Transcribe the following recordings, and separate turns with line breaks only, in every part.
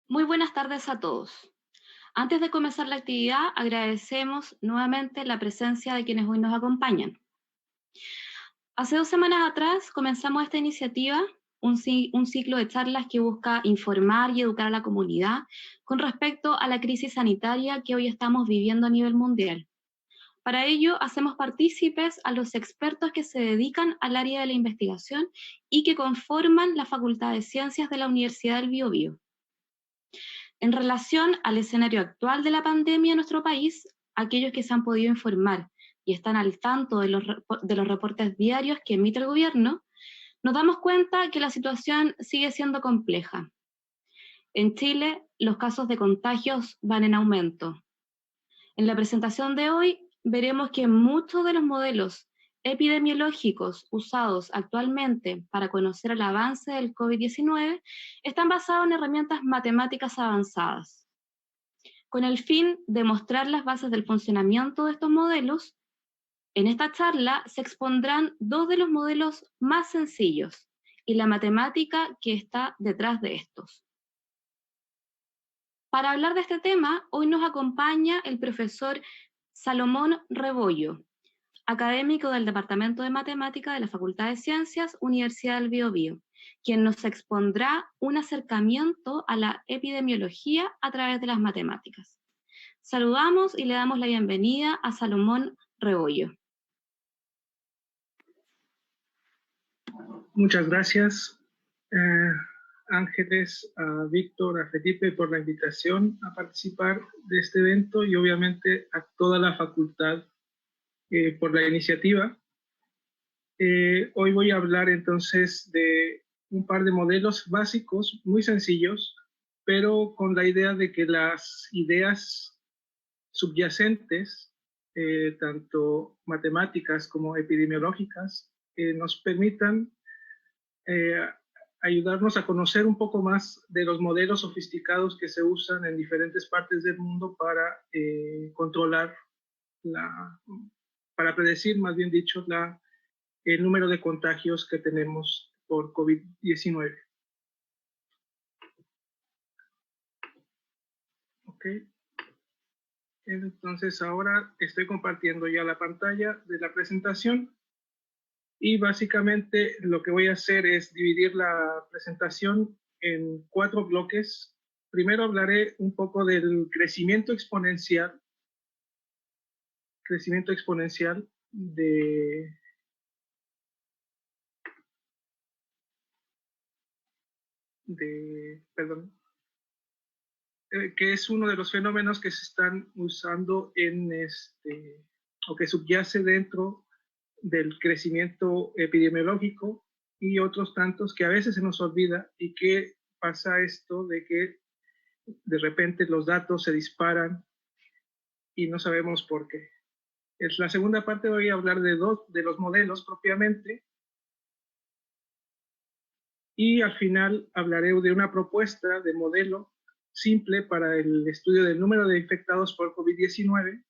Muy buenas tardes a todos. Antes de comenzar la actividad, agradecemos nuevamente la presencia de quienes hoy nos acompañan. Hace 2 semanas atrás comenzamos esta iniciativa, un ciclo de charlas que busca informar y educar a la comunidad con respecto a la crisis sanitaria que hoy estamos viviendo a nivel mundial. Para ello, hacemos partícipes a los expertos que se dedican al área de la investigación y que conforman la Facultad de Ciencias de la Universidad del Biobío. En relación al escenario actual de la pandemia en nuestro país, aquellos que se han podido informar y están al tanto de los reportes diarios que emite el gobierno, nos damos cuenta que la situación sigue siendo compleja. En Chile, los casos de contagios van en aumento. En la presentación de hoy veremos que muchos de los modelos epidemiológicos usados actualmente para conocer el avance del COVID-19 están basados en herramientas matemáticas avanzadas. Con el fin de mostrar las bases del funcionamiento de estos modelos, en esta charla se expondrán dos de los modelos más sencillos y la matemática que está detrás de estos. Para hablar de este tema, hoy nos acompaña el profesor Salomón Rebollo, académico del Departamento de Matemática de la Facultad de Ciencias, Universidad del Biobío, quien nos expondrá un acercamiento a la epidemiología a través de las matemáticas. Saludamos y le damos la bienvenida a Salomón Rebollo.
Muchas gracias, Ángeles, a Víctor, a Felipe por la invitación a participar de este evento y obviamente a toda la facultad por la iniciativa. Hoy voy a hablar entonces de un par de modelos básicos muy sencillos, pero con la idea de que las ideas subyacentes, tanto matemáticas como epidemiológicas, nos permitan eh, ayudarnos a conocer un poco más de los modelos sofisticados que se usan en diferentes partes del mundo para controlar, la, para predecir, más bien dicho, el número de contagios que tenemos por COVID-19. ¿Ok? Entonces ahora estoy compartiendo ya la pantalla de la presentación y básicamente lo que voy a hacer es dividir la presentación en 4 bloques. Primero hablaré un poco del crecimiento exponencial perdón, que es uno de los fenómenos que se están usando o que subyace dentro del crecimiento epidemiológico y otros tantos que a veces se nos olvida y que pasa esto de que de repente los datos se disparan y no sabemos por qué. En la segunda parte voy a hablar de dos de los modelos propiamente y al final hablaré de una propuesta de modelo simple para el estudio del número de infectados por COVID-19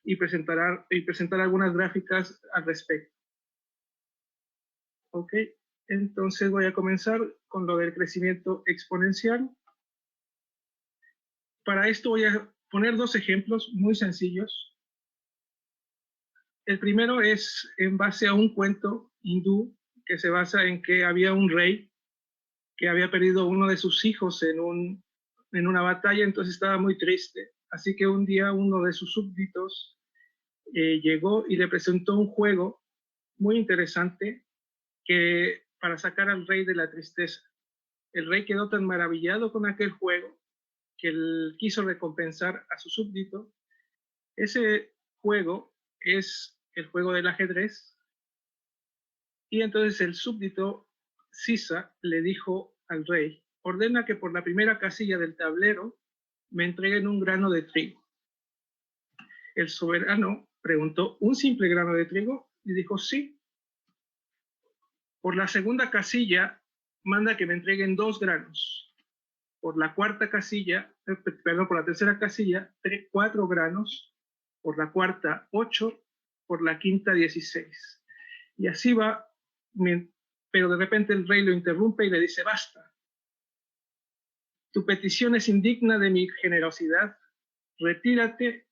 y presentar algunas gráficas al respecto. Ok, entonces voy a comenzar con lo del crecimiento exponencial. Para esto voy a poner 2 ejemplos muy sencillos. El primero es en base a un cuento hindú que se basa en que había un rey que había perdido uno de sus hijos en una batalla, entonces estaba muy triste. Así que un día uno de sus súbditos llegó y le presentó un juego muy interesante para sacar al rey de la tristeza. El rey quedó tan maravillado con aquel juego que él quiso recompensar a su súbdito. Ese juego es el juego del ajedrez y entonces el súbdito Sisa le dijo al rey: ordena que por la primera casilla del tablero me entreguen un grano de trigo. El soberano preguntó: ¿un simple grano de trigo? Y dijo: sí. Por la segunda casilla manda que me entreguen 2 granos. Por la cuarta casilla, por la tercera casilla, 4 granos. Por la cuarta, 8. Por la quinta, 16. Y así va, pero de repente el rey lo interrumpe y le dice: basta. tu petición es indigna de mi generosidad. Retírate,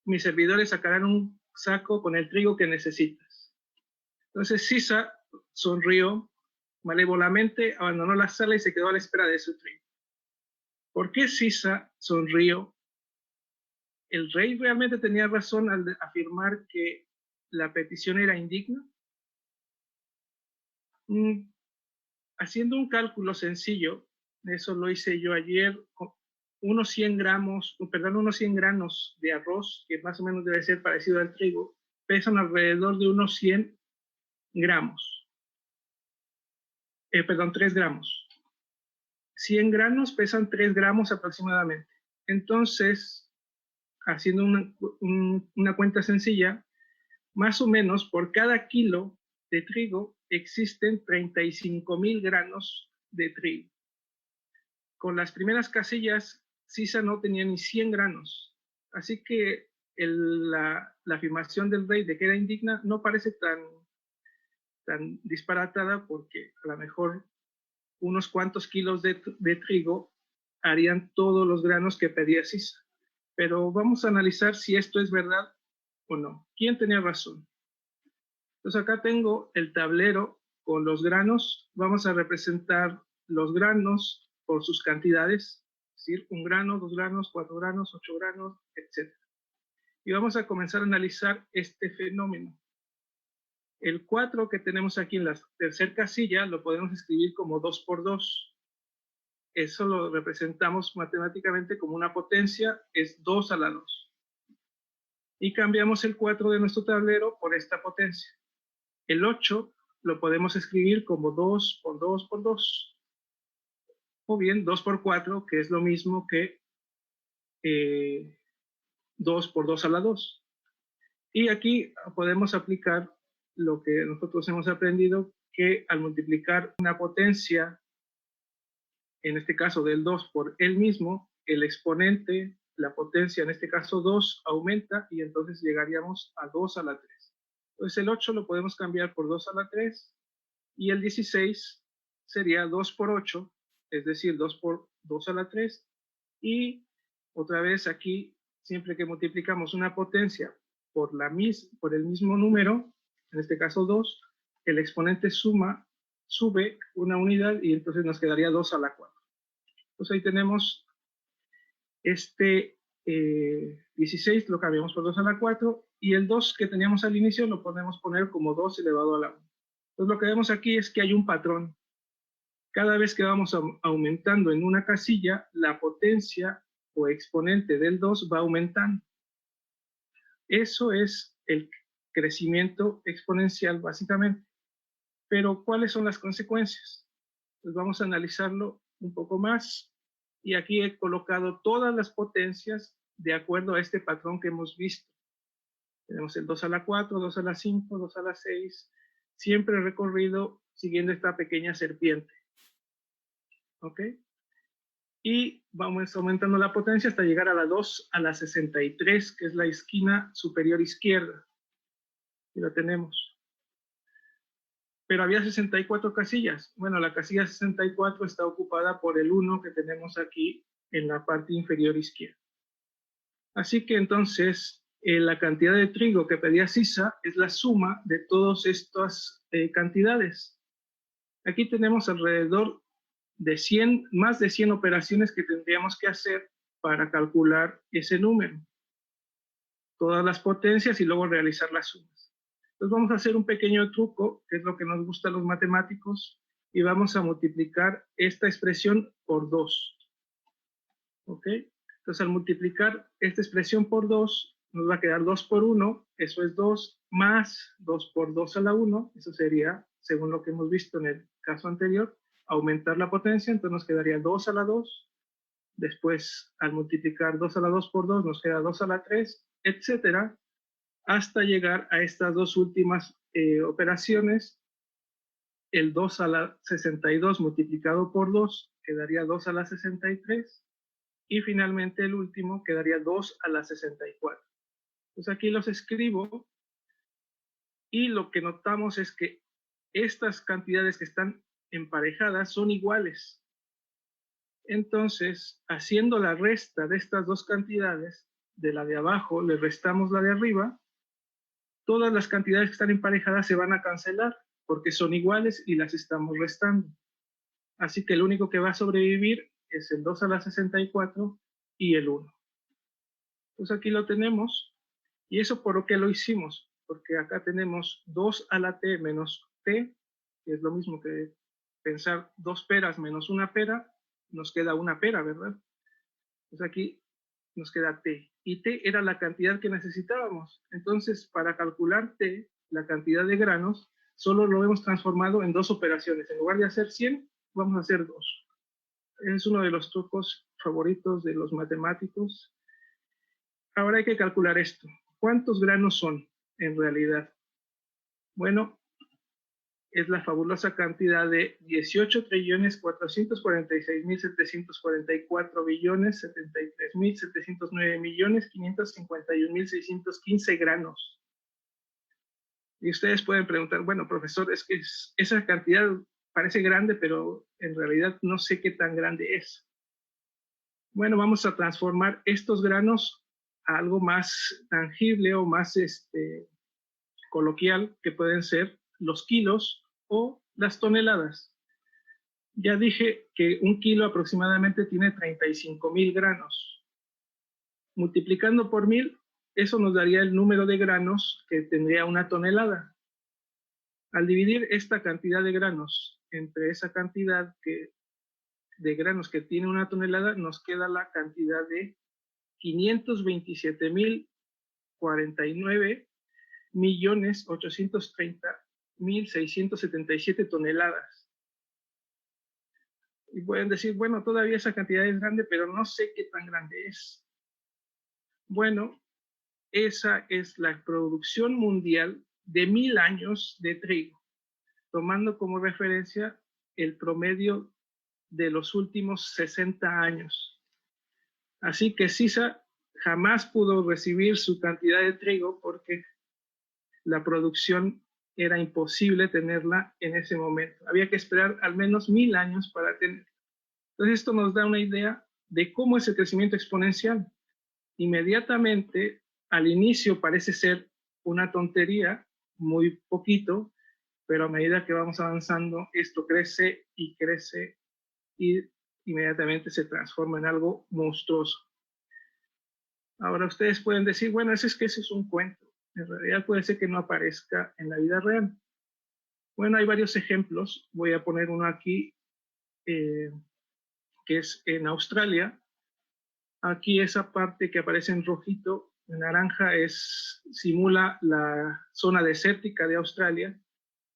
mis servidores sacarán un saco con el trigo que necesitas. Entonces Sisa sonrió malévolamente, abandonó la sala y se quedó a la espera de su trigo. ¿Por qué Sisa sonrió? ¿El rey realmente tenía razón al afirmar que la petición era indigna? Haciendo un cálculo sencillo, eso lo hice yo ayer, unos 100 granos de arroz, que más o menos debe ser parecido al trigo, pesan alrededor de unos 100 gramos. 3 gramos. 100 granos pesan 3 gramos aproximadamente. Entonces, haciendo una cuenta sencilla, más o menos por cada kilo de trigo existen 35,000 granos de trigo. Con las primeras casillas, Sisa no tenía ni 100 granos. Así que la afirmación del rey de que era indigna no parece tan disparatada, porque a lo mejor unos cuantos kilos de trigo harían todos los granos que pedía Sisa. Pero vamos a analizar si esto es verdad o no. ¿Quién tenía razón? Entonces acá tengo el tablero con los granos. Vamos a representar los granos por sus cantidades, es decir, 1 grano, 2 granos, 4 granos, 8 granos, etc. Y vamos a comenzar a analizar este fenómeno. El 4 que tenemos aquí en la tercera casilla lo podemos escribir como 2 por 2. Eso lo representamos matemáticamente como una potencia, es 2 a la 2. Y cambiamos el 4 de nuestro tablero por esta potencia. El 8 lo podemos escribir como 2 por 2 por 2. O bien 2 por 4, que es lo mismo que 2 por 2 a la 2. Y aquí podemos aplicar lo que nosotros hemos aprendido, que al multiplicar una potencia, en este caso del 2 por él mismo, el exponente, la potencia, en este caso 2, aumenta y entonces llegaríamos a 2 a la 3. Entonces el 8 lo podemos cambiar por 2 a la 3 y el 16 sería 2 por 8, es decir, 2 por 2 a la 3. Y otra vez aquí, siempre que multiplicamos una potencia por el mismo número, en este caso 2, el exponente sube una unidad y entonces nos quedaría 2 a la 4. Entonces ahí tenemos este 16, lo cambiamos por 2 a la 4, y el 2 que teníamos al inicio lo podemos poner como 2 elevado a la 1. Entonces lo que vemos aquí es que hay un patrón. Cada vez que vamos aumentando en una casilla, la potencia o exponente del 2 va aumentando. Eso es el crecimiento exponencial, básicamente. Pero, ¿cuáles son las consecuencias? Pues vamos a analizarlo un poco más. Y aquí he colocado todas las potencias de acuerdo a este patrón que hemos visto. Tenemos el 2 a la 4, 2 a la 5, 2 a la 6, siempre recorrido siguiendo esta pequeña serpiente. ¿Ok? Y vamos aumentando la potencia hasta llegar a la 2 a la 63, que es la esquina superior izquierda. Y la tenemos. Pero había 64 casillas. Bueno, la casilla 64 está ocupada por el 1 que tenemos aquí en la parte inferior izquierda. Así que entonces la cantidad de trigo que pedía Sisa es la suma de todas estas cantidades. Aquí tenemos alrededor de más de 100 operaciones que tendríamos que hacer para calcular ese número. Todas las potencias y luego realizar las sumas. Entonces vamos a hacer un pequeño truco, que es lo que nos gusta a los matemáticos, y vamos a multiplicar esta expresión por 2. ¿Ok? Entonces al multiplicar esta expresión por 2, nos va a quedar 2 por 1, eso es 2, más 2 por 2 a la 1, eso sería, según lo que hemos visto en el caso anterior, aumentar la potencia, entonces nos quedaría 2 a la 2, después al multiplicar 2 a la 2 por 2 nos queda 2 a la 3, etcétera, hasta llegar a estas dos últimas operaciones. El 2 a la 62 multiplicado por 2 quedaría 2 a la 63, y finalmente el último quedaría 2 a la 64. Entonces aquí los escribo, y lo que notamos es que estas cantidades que están emparejadas son iguales. Entonces, haciendo la resta de estas dos cantidades, de la de abajo le restamos la de arriba, todas las cantidades que están emparejadas se van a cancelar porque son iguales y las estamos restando. Así que el único que va a sobrevivir es el 2 a la 64 y el 1. Pues aquí lo tenemos. ¿Y eso por qué lo hicimos? Porque acá tenemos 2 a la t menos t, que es lo mismo que pensar 2 peras menos una pera, nos queda una pera, ¿verdad? Pues aquí nos queda t. Y t era la cantidad que necesitábamos. Entonces, para calcular t, la cantidad de granos, solo lo hemos transformado en dos operaciones. En lugar de hacer 100, vamos a hacer 2. Es uno de los trucos favoritos de los matemáticos. Ahora hay que calcular esto. ¿Cuántos granos son en realidad? Bueno, es la fabulosa cantidad de 18.446.744.073.709.551.615 granos. Y ustedes pueden preguntar, bueno, profesor, es que esa cantidad parece grande, pero en realidad no sé qué tan grande es. Bueno, vamos a transformar estos granos a algo más tangible o más coloquial, que pueden ser los kilos o las toneladas. Ya dije que un kilo aproximadamente tiene 35.000 granos. Multiplicando por 1.000, eso nos daría el número de granos que tendría una tonelada. Al dividir esta cantidad de granos entre esa cantidad de granos que tiene una tonelada, nos queda la cantidad de 527.049.830.677 toneladas. Y pueden decir, bueno, todavía esa cantidad es grande, pero no sé qué tan grande es. Bueno, esa es la producción mundial de 1.000 años de trigo, tomando como referencia el promedio de los últimos 60 años. Así que CISA jamás pudo recibir su cantidad de trigo porque la producción era imposible tenerla en ese momento. Había que esperar al menos 1.000 años para tenerla. Entonces esto nos da una idea de cómo es el crecimiento exponencial. Inmediatamente, al inicio parece ser una tontería, muy poquito, pero a medida que vamos avanzando, esto crece y crece y inmediatamente se transforma en algo monstruoso. Ahora ustedes pueden decir, bueno, ese es un cuento. En realidad puede ser que no aparezca en la vida real. Bueno, hay varios ejemplos. Voy a poner uno aquí, que es en Australia. Aquí esa parte que aparece en rojito, en naranja, simula la zona desértica de Australia.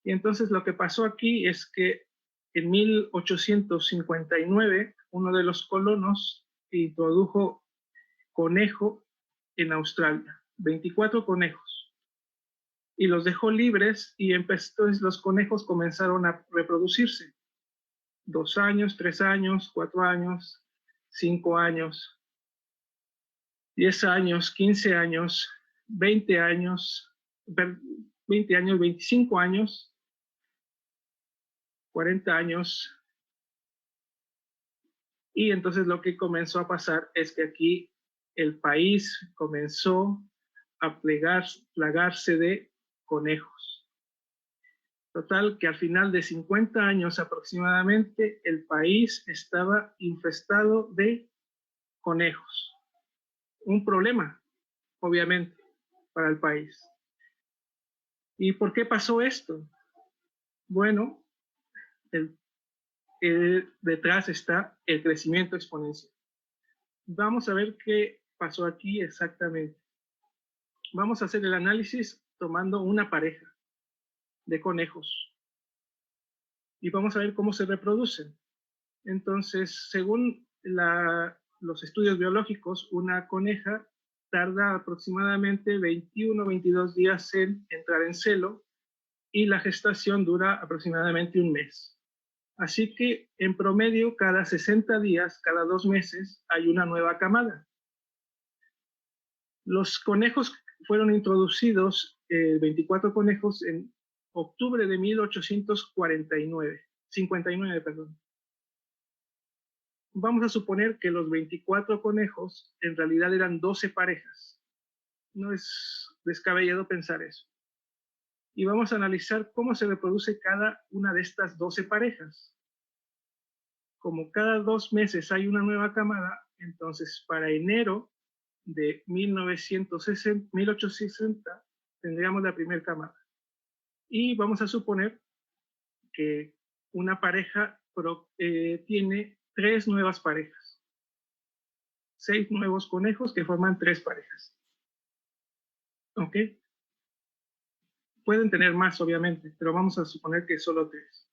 Y entonces lo que pasó aquí es que en 1859 uno de los colonos introdujo conejo en Australia, 24 conejos, y los dejó libres y entonces los conejos comenzaron a reproducirse. 2 años, 3 años, 4 años, 5 años, 10 años, 15 años, 20 años, 20 años, 25 años, 40 años. Y entonces lo que comenzó a pasar es que aquí el país comenzó a plagarse de conejos. Total, que al final de 50 años aproximadamente, el país estaba infestado de conejos. Un problema, obviamente, para el país. ¿Y por qué pasó esto? Bueno, detrás está el crecimiento exponencial. Vamos a ver qué pasó aquí exactamente. Vamos a hacer el análisis tomando una pareja de conejos y vamos a ver cómo se reproducen. Entonces, según los estudios biológicos, una coneja tarda aproximadamente 21 o 22 días en entrar en celo y la gestación dura aproximadamente un mes. Así que en promedio cada 60 días, cada 2 meses, hay una nueva camada. Los conejos fueron introducidos, 24 conejos, en octubre de 1859, 59, perdón. vamos a suponer que los 24 conejos en realidad eran 12 parejas. No es descabellado pensar eso. Y vamos a analizar cómo se reproduce cada una de estas 12 parejas. Como cada 2 meses hay una nueva camada, entonces para enero de 1860 tendríamos la primera camada. Y vamos a suponer que una pareja tiene 3 nuevas parejas. 6 nuevos conejos que forman 3 parejas. ¿Ok? Pueden tener más, obviamente, pero vamos a suponer que solo 3.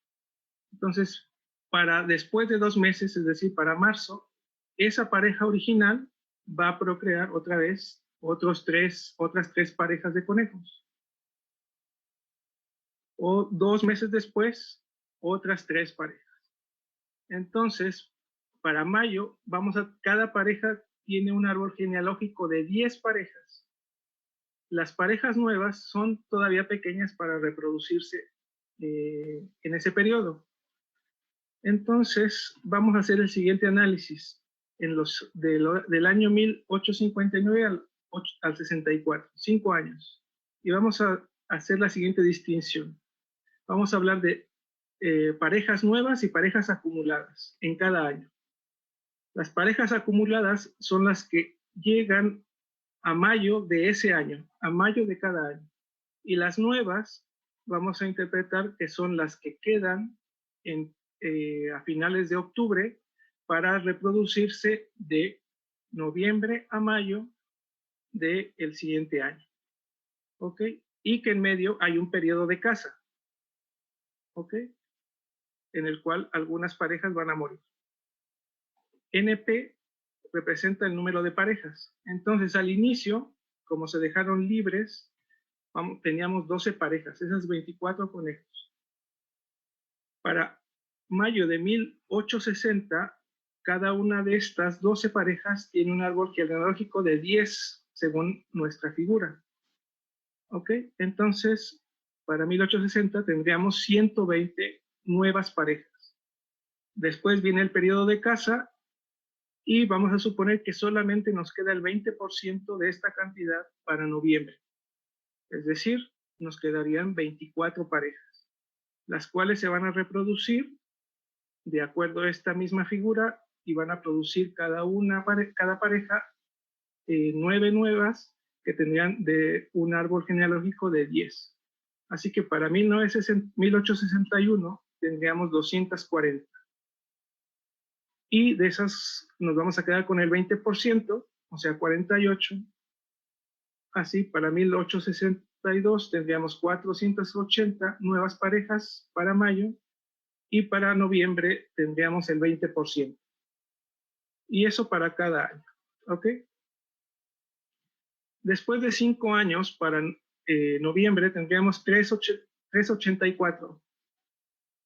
Entonces, para después de 2 meses, es decir, para marzo, esa pareja original va a procrear otra vez otras 3 parejas de conejos. O 2 meses después, otras 3 parejas. Entonces, para mayo, cada pareja tiene un árbol genealógico de 10 parejas. Las parejas nuevas son todavía pequeñas para reproducirse en ese periodo. Entonces, vamos a hacer el siguiente análisis del año 1859 al 64, 5 años. Y vamos a hacer la siguiente distinción. Vamos a hablar de parejas nuevas y parejas acumuladas en cada año. Las parejas acumuladas son las que llegan a mayo de ese año, a mayo de cada año. Y las nuevas vamos a interpretar que son las que quedan a finales de octubre para reproducirse de noviembre a mayo del siguiente año. ¿Ok? Y que en medio hay un periodo de caza. ¿Ok? En el cual algunas parejas van a morir. NP representa el número de parejas. Entonces, al inicio, como se dejaron libres, teníamos 12 parejas, esas 24 conejos. Para mayo de 1860, cada una de estas 12 parejas tiene un árbol genealógico de 10, según nuestra figura. ¿Ok? Entonces, para 1860 tendríamos 120 nuevas parejas. Después viene el periodo de caza y vamos a suponer que solamente nos queda el 20% de esta cantidad para noviembre. Es decir, nos quedarían 24 parejas, las cuales se van a reproducir de acuerdo a esta misma figura y van a producir cada pareja 9 nuevas que tendrían de un árbol genealógico de 10. Así que para 1861 tendríamos 240. Y de esas nos vamos a quedar con el 20%, o sea, 48. Así, para 1862 tendríamos 480 nuevas parejas para mayo y para noviembre tendríamos el 20%. Y eso para cada año. ¿Ok? Después de 5 años, para noviembre tendríamos 384,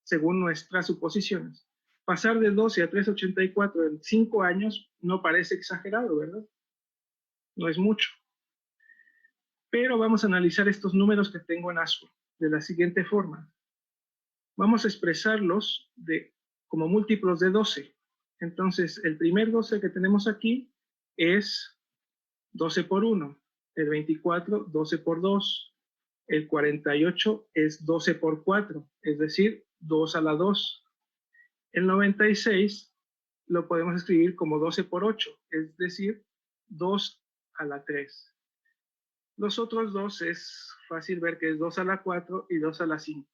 según nuestras suposiciones. Pasar de 12 a 384 en 5 años no parece exagerado, ¿verdad? No es mucho. Pero vamos a analizar estos números que tengo en azul de la siguiente forma. Vamos a expresarlos como múltiplos de 12. Entonces, el primer 12 que tenemos aquí es 12 por 1. El 24, 12 por 2. El 48 es 12 por 4, es decir, 2 a la 2. El 96 lo podemos escribir como 12 por 8, es decir, 2 a la 3. Los otros dos es fácil ver que es 2 a la 4 y 2 a la 5.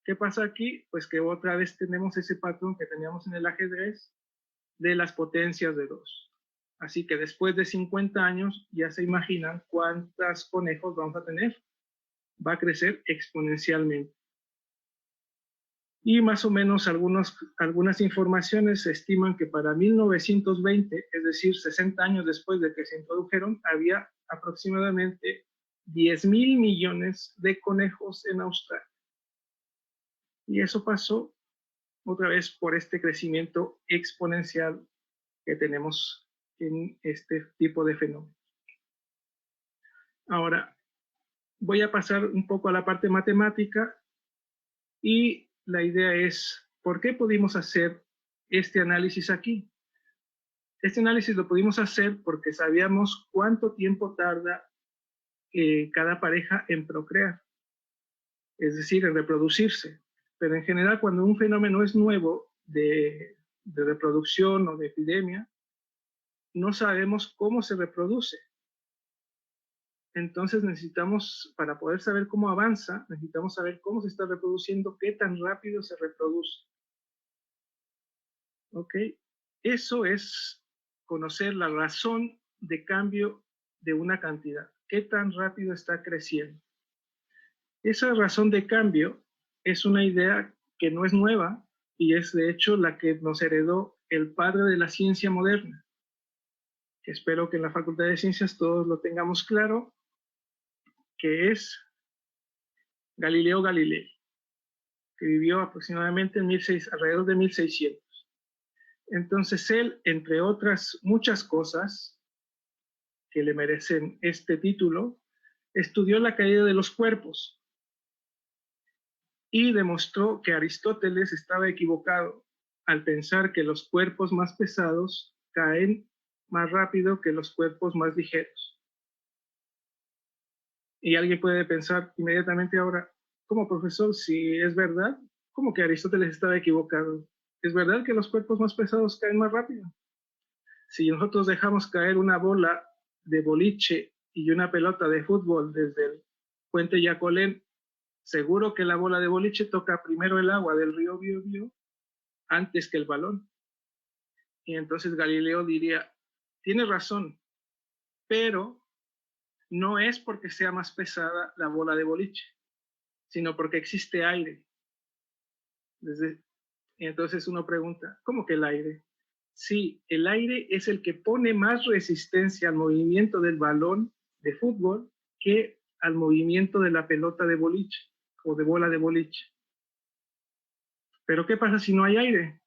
¿Qué pasa aquí? Pues que otra vez tenemos ese patrón que teníamos en el ajedrez de las potencias de 2. Así que después de 50 años ya se imaginan cuántos conejos vamos a tener. Va a crecer exponencialmente. Y más o menos algunas informaciones estiman que para 1920, es decir, 60 años después de que se introdujeron, había aproximadamente 10,000 millones de conejos en Australia. Y eso pasó otra vez por este crecimiento exponencial que tenemos en este tipo de fenómenos. Ahora, voy a pasar un poco a la parte matemática y la idea es, ¿por qué pudimos hacer este análisis aquí? Este análisis lo pudimos hacer porque sabíamos cuánto tiempo tarda cada pareja en procrear, es decir, en reproducirse. Pero en general, cuando un fenómeno es nuevo de reproducción o de epidemia, no sabemos cómo se reproduce. Entonces necesitamos, para poder saber cómo avanza, necesitamos saber cómo se está reproduciendo, qué tan rápido se reproduce. ¿Ok? Eso es conocer la razón de cambio de una cantidad. ¿Qué tan rápido está creciendo? Esa razón de cambio es una idea que no es nueva y es de hecho la que nos heredó el padre de la ciencia moderna. Espero que en la Facultad de Ciencias todos lo tengamos claro, que es Galileo Galilei, que vivió aproximadamente alrededor de 1600. Entonces él, entre otras muchas cosas que le merecen este título, estudió la caída de los cuerpos y demostró que Aristóteles estaba equivocado al pensar que los cuerpos más pesados caen más rápido que los cuerpos más ligeros. Y alguien puede pensar inmediatamente ahora, ¿cómo, profesor? Si es verdad, ¿cómo que Aristóteles estaba equivocado? ¿Es verdad que los cuerpos más pesados caen más rápido? Si nosotros dejamos caer una bola de boliche y una pelota de fútbol desde el puente Yacolén, seguro que la bola de boliche toca primero el agua del río Biobío antes que el balón. Y entonces Galileo diría, tiene razón, pero no es porque sea más pesada la bola de boliche, sino porque existe aire. Y entonces uno pregunta, ¿cómo que el aire? Sí, el aire es el que pone más resistencia al movimiento del balón de fútbol que al movimiento de la pelota de boliche o de bola de boliche. Pero ¿qué pasa si no hay aire?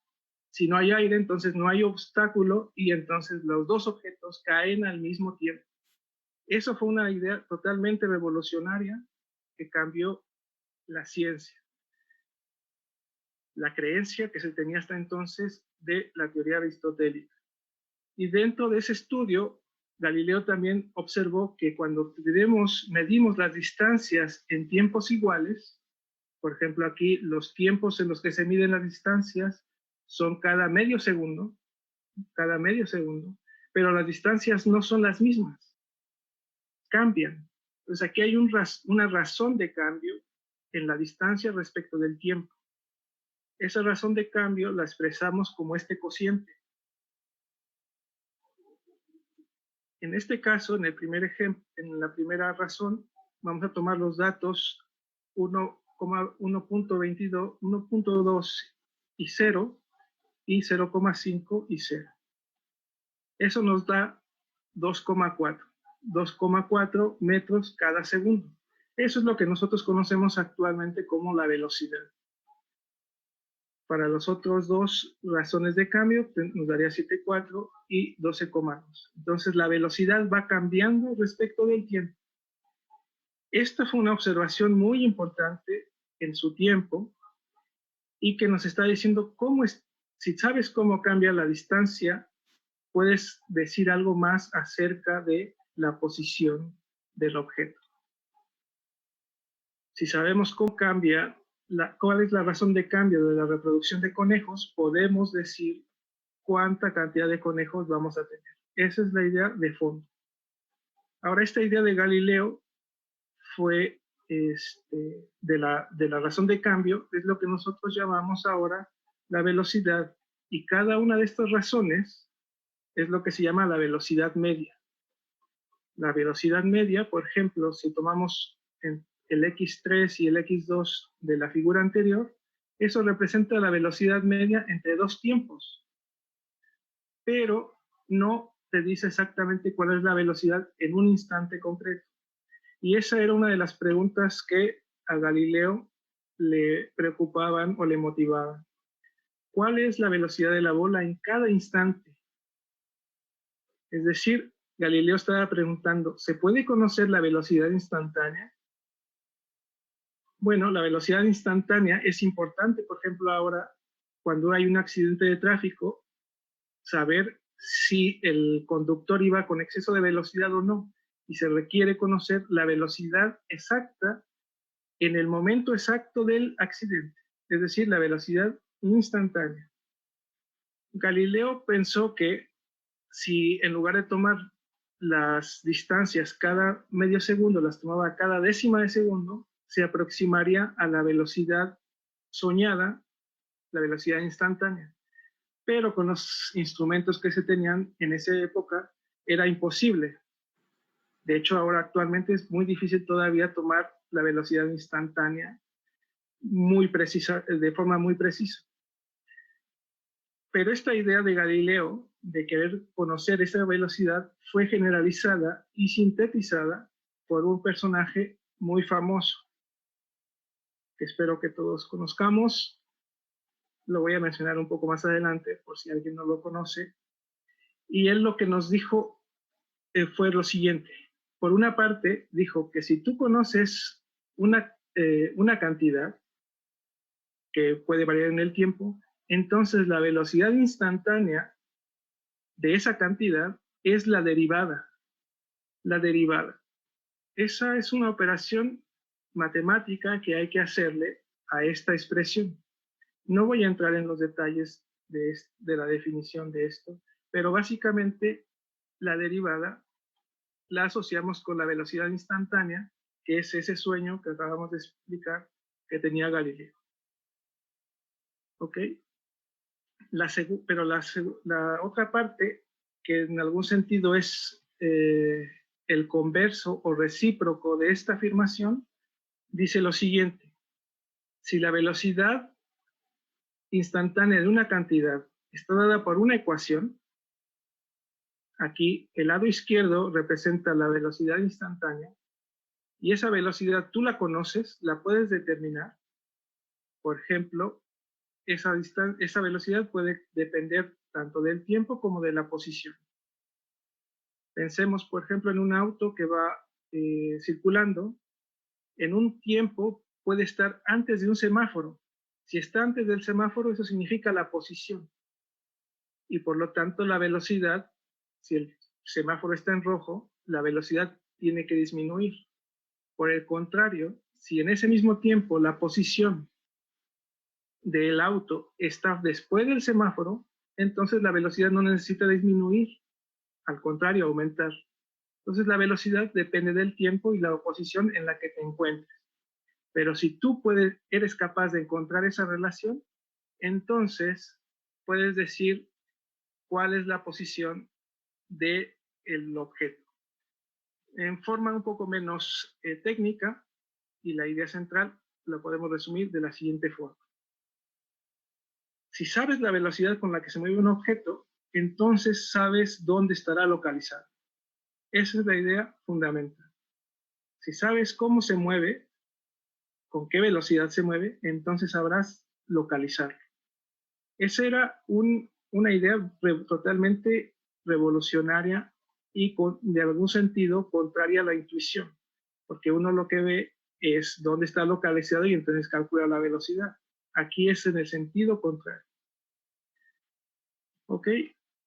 Si no hay aire, entonces no hay obstáculo y entonces los dos objetos caen al mismo tiempo. Eso fue una idea totalmente revolucionaria que cambió la ciencia, la creencia que se tenía hasta entonces de la teoría aristotélica. Y dentro de ese estudio, Galileo también observó que cuando medimos las distancias en tiempos iguales, por ejemplo aquí los tiempos en los que se miden las distancias son cada medio segundo, pero las distancias no son las mismas, cambian. Entonces aquí hay una razón de cambio en la distancia respecto del tiempo. Esa razón de cambio la expresamos como este cociente. En este caso, en el primer ejemplo, en la primera razón, vamos a tomar los datos 1.22, 1.2 y 0 y 0,5 y 0. Eso nos da 2,4 metros cada segundo. Eso es lo que nosotros conocemos actualmente como la velocidad. Para los otros dos razones de cambio nos daría 7,4 y 12,2. Entonces la velocidad va cambiando respecto del tiempo. Esta fue una observación muy importante en su tiempo y que nos está diciendo si sabes cómo cambia la distancia, puedes decir algo más acerca de la posición del objeto. Si sabemos cómo cambia, cuál es la razón de cambio de la reproducción de conejos, podemos decir cuánta cantidad de conejos vamos a tener. Esa es la idea de fondo. Ahora, esta idea de Galileo fue de la razón de cambio, es lo que nosotros llamamos ahora la velocidad. Y cada una de estas razones es lo que se llama la velocidad media. La velocidad media, por ejemplo, si tomamos el x3 y el x2 de la figura anterior, eso representa la velocidad media entre dos tiempos. Pero no te dice exactamente cuál es la velocidad en un instante concreto. Y esa era una de las preguntas que a Galileo le preocupaban o le motivaban. ¿Cuál es la velocidad de la bola en cada instante? Es decir, Galileo estaba preguntando, ¿se puede conocer la velocidad instantánea? Bueno, la velocidad instantánea es importante, por ejemplo, ahora, cuando hay un accidente de tráfico, saber si el conductor iba con exceso de velocidad o no, y se requiere conocer la velocidad exacta en el momento exacto del accidente, es decir, la velocidad instantánea. Galileo pensó que si en lugar de tomar las distancias cada medio segundo, las tomaba cada décima de segundo, se aproximaría a la velocidad soñada, la velocidad instantánea. Pero con los instrumentos que se tenían en esa época era imposible. De hecho, ahora actualmente es muy difícil todavía tomar la velocidad instantánea muy precisa, de forma muy precisa. Pero esta idea de Galileo de querer conocer esa velocidad fue generalizada y sintetizada por un personaje muy famoso, que espero que todos conozcamos. Lo voy a mencionar un poco más adelante, por si alguien no lo conoce. Y él lo que nos dijo fue lo siguiente. Por una parte, dijo que si tú conoces una cantidad que puede variar en el tiempo, entonces la velocidad instantánea de esa cantidad es la derivada. La derivada. Esa es una operación matemática que hay que hacerle a esta expresión. No voy a entrar en los detalles de la definición de esto, pero básicamente la derivada la asociamos con la velocidad instantánea, que es ese sueño que acabamos de explicar que tenía Galileo. ¿Ok? Pero la otra parte, que en algún sentido es el converso o recíproco de esta afirmación, dice lo siguiente. Si la velocidad instantánea de una cantidad está dada por una ecuación, aquí el lado izquierdo representa la velocidad instantánea y esa velocidad tú la conoces, la puedes determinar. Por ejemplo, esa velocidad puede depender tanto del tiempo como de la posición. Pensemos, por ejemplo, en un auto que va circulando. En un tiempo puede estar antes de un semáforo. Si está antes del semáforo, eso significa la posición. Y por lo tanto, la velocidad, si el semáforo está en rojo, la velocidad tiene que disminuir. Por el contrario, si en ese mismo tiempo la posición del auto está después del semáforo, entonces la velocidad no necesita disminuir, al contrario, aumentar. Entonces la velocidad depende del tiempo y la posición en la que te encuentres. Pero si tú eres capaz de encontrar esa relación, entonces puedes decir cuál es la posición del objeto. En forma un poco menos técnica, y la idea central la podemos resumir de la siguiente forma. Si sabes la velocidad con la que se mueve un objeto, entonces sabes dónde estará localizado. Esa es la idea fundamental. Si sabes cómo se mueve, con qué velocidad se mueve, entonces sabrás localizarlo. Esa era una idea totalmente revolucionaria y de algún sentido contraria a la intuición, porque uno lo que ve es dónde está localizado y entonces calcula la velocidad. Aquí es en el sentido contrario. ¿Ok?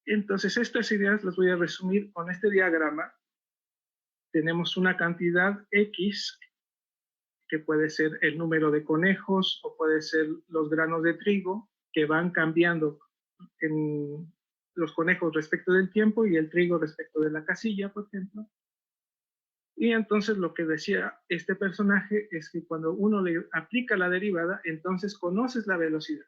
Entonces estas ideas las voy a resumir con este diagrama. Tenemos una cantidad X, que puede ser el número de conejos o puede ser los granos de trigo, que van cambiando en los conejos respecto del tiempo y el trigo respecto de la casilla, por ejemplo. Y entonces lo que decía este personaje es que cuando uno le aplica la derivada, entonces conoces la velocidad.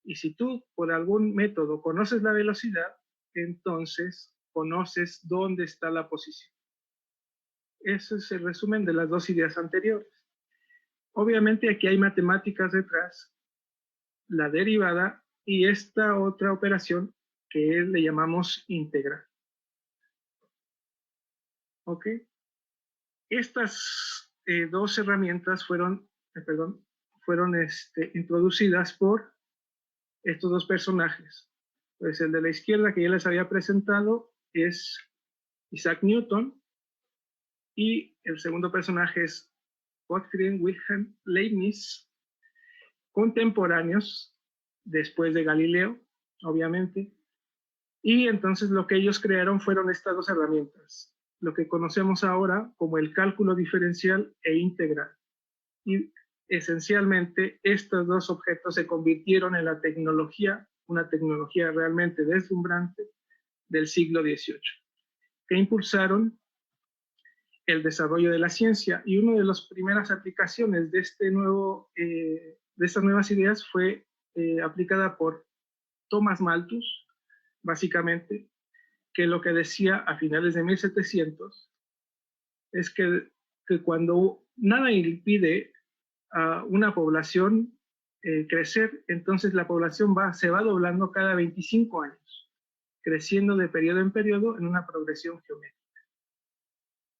Y si tú por algún método conoces la velocidad, entonces conoces dónde está la posición. Ese es el resumen de las dos ideas anteriores. Obviamente aquí hay matemáticas detrás, la derivada y esta otra operación que le llamamos integral. ¿Ok? Estas dos herramientas fueron introducidas por estos dos personajes. Pues el de la izquierda que ya les había presentado es Isaac Newton y el segundo personaje es Gottfried Wilhelm Leibniz, contemporáneos después de Galileo, obviamente, Y entonces lo que ellos crearon fueron estas dos herramientas, lo que conocemos ahora como el cálculo diferencial e integral. Y esencialmente estos dos objetos se convirtieron en la tecnología, una tecnología realmente deslumbrante del siglo XVIII, que impulsaron el desarrollo de la ciencia. Y una de las primeras aplicaciones de, de estas nuevas ideas fue aplicada por Thomas Malthus, básicamente, que lo que decía a finales de 1700 es que cuando nada impide a una población crecer, entonces la población se va doblando cada 25 años, creciendo de periodo en periodo en una progresión geométrica.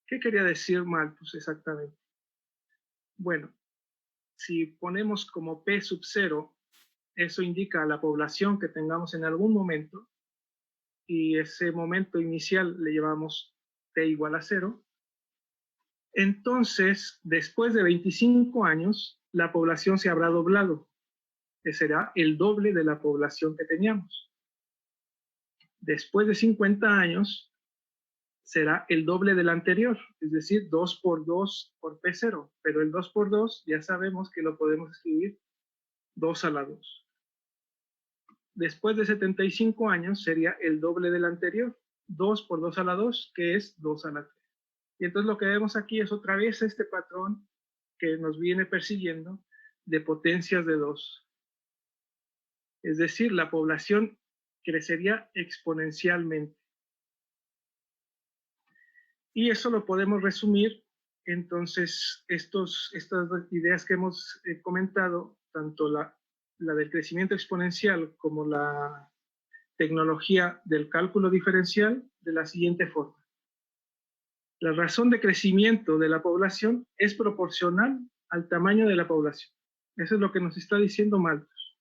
¿Qué quería decir Malthus exactamente? Bueno, si ponemos como P sub 0, eso indica la población que tengamos en algún momento, y ese momento inicial le llamamos P igual a 0, entonces, después de 25 años, la población se habrá doblado, que será el doble de la población que teníamos. Después de 50 años, será el doble del anterior, es decir, 2 por 2 por P0, pero el 2 por 2 ya sabemos que lo podemos escribir 2 a la 2. Después de 75 años sería el doble del anterior, 2 por 2 a la 2, que es 2 a la 3. Y entonces lo que vemos aquí es otra vez este patrón que nos viene persiguiendo de potencias de 2. Es decir, la población crecería exponencialmente. Y eso lo podemos resumir, entonces, estas ideas que hemos comentado, tanto la del crecimiento exponencial como la tecnología del cálculo diferencial, de la siguiente forma. La razón de crecimiento de la población es proporcional al tamaño de la población. Eso es lo que nos está diciendo Malthus.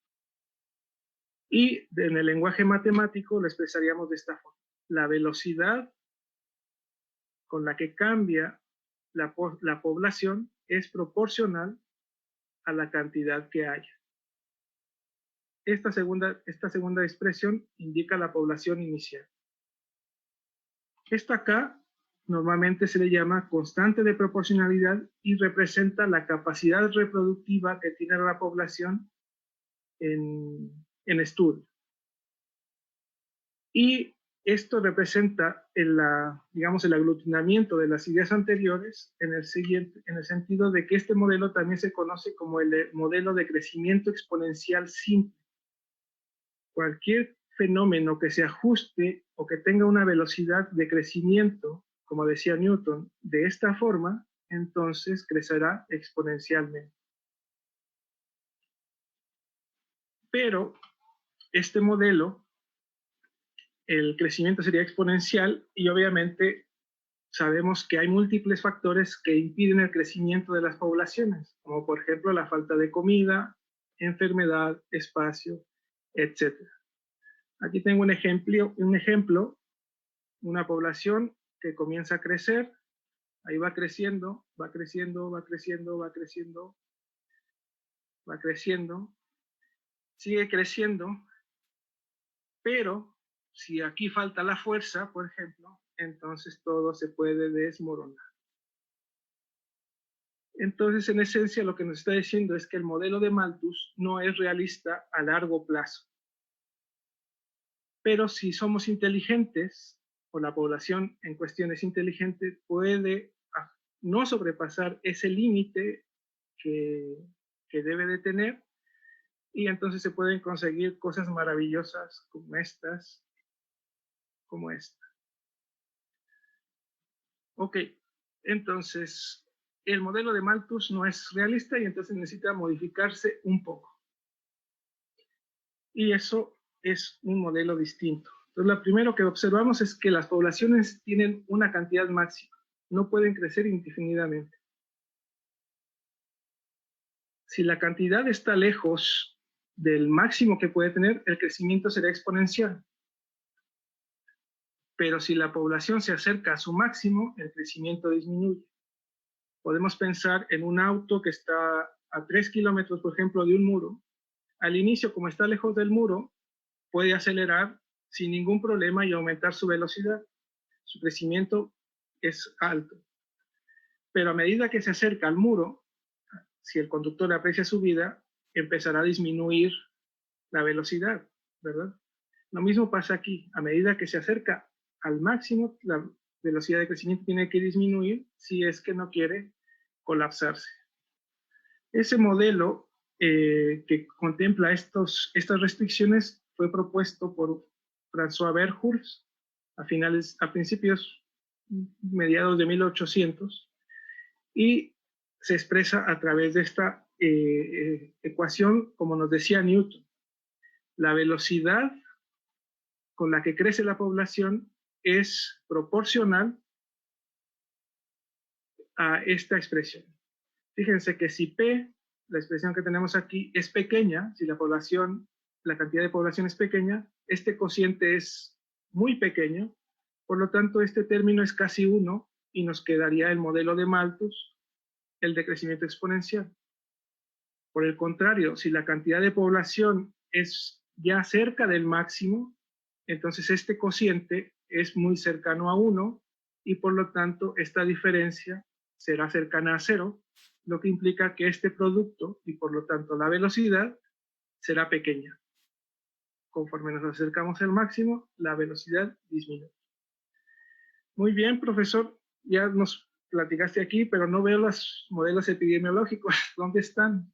Y en el lenguaje matemático lo expresaríamos de esta forma. La velocidad con la que cambia la población es proporcional a la cantidad que haya. Esta segunda expresión indica la población inicial. Esta acá normalmente se le llama constante de proporcionalidad y representa la capacidad reproductiva que tiene la población en estudio. Y esto representa el aglutinamiento de las ideas anteriores en el sentido de que este modelo también se conoce como el modelo de crecimiento exponencial simple. Cualquier fenómeno que se ajuste o que tenga una velocidad de crecimiento, como decía Newton, de esta forma, entonces crecerá exponencialmente. Pero este modelo, el crecimiento sería exponencial y obviamente sabemos que hay múltiples factores que impiden el crecimiento de las poblaciones, como por ejemplo la falta de comida, enfermedad, espacio, etc. Aquí tengo un ejemplo, una población que comienza a crecer, ahí va creciendo, va creciendo, va creciendo, va creciendo, va creciendo, sigue creciendo, pero si aquí falta la fuerza, por ejemplo, entonces todo se puede desmoronar. Entonces, en esencia, lo que nos está diciendo es que el modelo de Malthus no es realista a largo plazo. Pero si somos inteligentes, o la población en cuestión es inteligente, puede no sobrepasar ese límite que debe de tener, y entonces se pueden conseguir cosas maravillosas como estas, como esta. Ok, entonces el modelo de Malthus no es realista y entonces necesita modificarse un poco. Y eso es un modelo distinto. Entonces, lo primero que observamos es que las poblaciones tienen una cantidad máxima, no pueden crecer indefinidamente. Si la cantidad está lejos del máximo que puede tener, el crecimiento será exponencial. Pero si la población se acerca a su máximo, el crecimiento disminuye. Podemos pensar en un auto que está a 3 kilómetros, por ejemplo, de un muro. Al inicio, como está lejos del muro, puede acelerar sin ningún problema y aumentar su velocidad. Su crecimiento es alto. Pero a medida que se acerca al muro, si el conductor aprecia su vida, empezará a disminuir la velocidad, ¿verdad? Lo mismo pasa aquí. A medida que se acerca al máximo, la velocidad de crecimiento tiene que disminuir si es que no quiere colapsarse. Ese modelo que contempla estas restricciones fue propuesto por François Verhulst a principios, mediados de 1800, y se expresa a través de esta ecuación, como nos decía Newton. La velocidad con la que crece la población es proporcional a esta expresión. Fíjense que si P, la expresión que tenemos aquí, es pequeña, si la cantidad de población es pequeña, este cociente es muy pequeño, por lo tanto este término es casi 1 y nos quedaría el modelo de Malthus, el de crecimiento exponencial. Por el contrario, si la cantidad de población es ya cerca del máximo, entonces este cociente es muy cercano a 1 y por lo tanto esta diferencia será cercana a 0, lo que implica que este producto y por lo tanto la velocidad será pequeña. Conforme nos acercamos al máximo, la velocidad disminuye. Muy bien, profesor, ya nos platicaste aquí, pero no veo los modelos epidemiológicos. ¿Dónde están?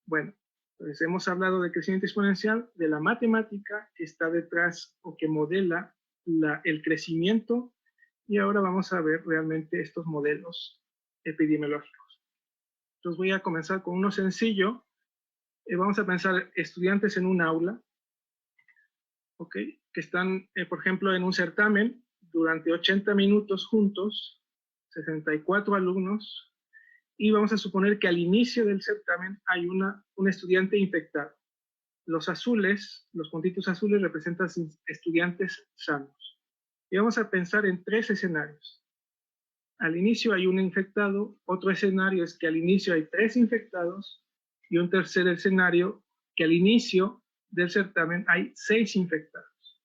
Bueno, pues hemos hablado de crecimiento exponencial, de la matemática que está detrás o que modela el crecimiento, y ahora vamos a ver realmente estos modelos epidemiológicos. Entonces voy a comenzar con uno sencillo. Vamos a pensar estudiantes en un aula, ¿ok? Que están, por ejemplo, en un certamen durante 80 minutos juntos, 64 alumnos, y vamos a suponer que al inicio del certamen hay un estudiante infectado. Los azules, los puntitos azules representan estudiantes sanos. Y vamos a pensar en 3 escenarios. Al inicio hay un infectado, otro escenario es que al inicio hay 3 infectados, y un tercer escenario que al inicio del certamen hay 6 infectados.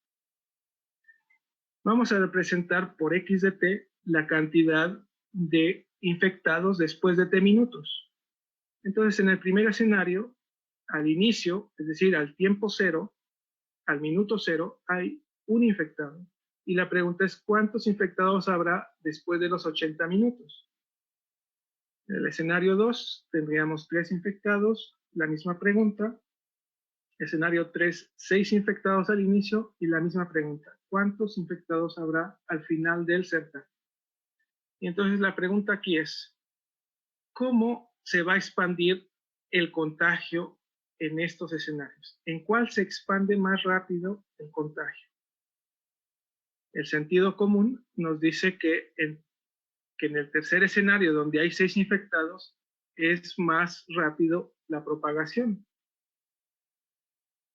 Vamos a representar por x de t la cantidad de infectados después de t minutos. Entonces, en el primer escenario, al inicio, es decir, al tiempo 0, al minuto 0, hay un infectado. Y la pregunta es, ¿cuántos infectados habrá después de los 80 minutos? En el escenario 2, tendríamos 3 infectados, la misma pregunta. Escenario 3, 6 infectados al inicio y la misma pregunta. ¿Cuántos infectados habrá al final del certamen? Y entonces la pregunta aquí es, ¿cómo se va a expandir el contagio en estos escenarios? ¿En cuál se expande más rápido el contagio? El sentido común nos dice que en el tercer escenario, donde hay 6 infectados, es más rápido la propagación.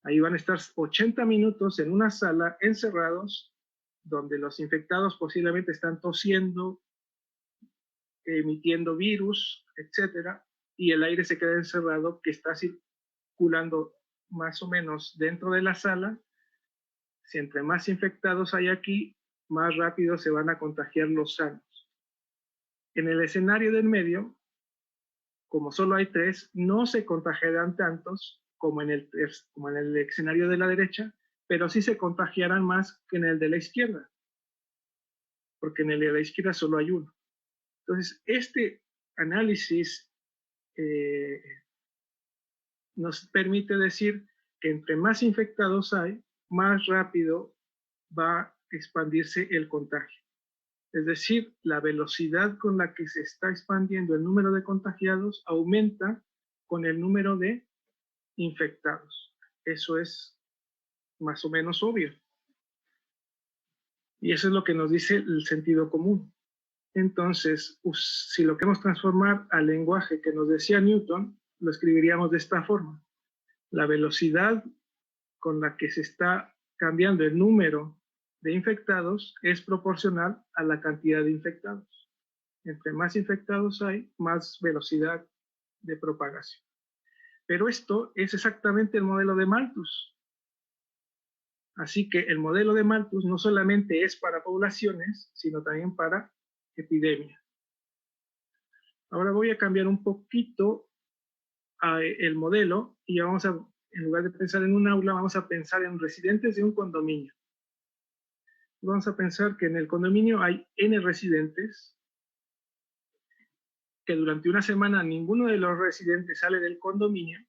Ahí van a estar 80 minutos en una sala encerrados, donde los infectados posiblemente están tosiendo, emitiendo virus, etcétera, y el aire se queda encerrado, que está circulando más o menos dentro de la sala. Si entre más infectados hay aquí, más rápido se van a contagiar los sanos. En el escenario del medio, como solo hay 3, no se contagiarán tantos como en el escenario de la derecha, pero sí se contagiarán más que en el de la izquierda, porque en el de la izquierda solo hay 1. Entonces, este análisis nos permite decir que entre más infectados hay, más rápido va a expandirse el contagio. Es decir, la velocidad con la que se está expandiendo el número de contagiados aumenta con el número de infectados. Eso es más o menos obvio. Y eso es lo que nos dice el sentido común. Entonces, si lo queremos transformar al lenguaje que nos decía Newton, lo escribiríamos de esta forma. La velocidad con la que se está cambiando el número de infectados es proporcional a la cantidad de infectados. Entre más infectados hay, más velocidad de propagación. Pero esto es exactamente el modelo de Malthus. Así que el modelo de Malthus no solamente es para poblaciones, sino también para epidemias. Ahora voy a cambiar un poquito el modelo y vamos a, en lugar de pensar en un aula, vamos a pensar en residentes de un condominio. Vamos a pensar que en el condominio hay N residentes, que durante una semana ninguno de los residentes sale del condominio,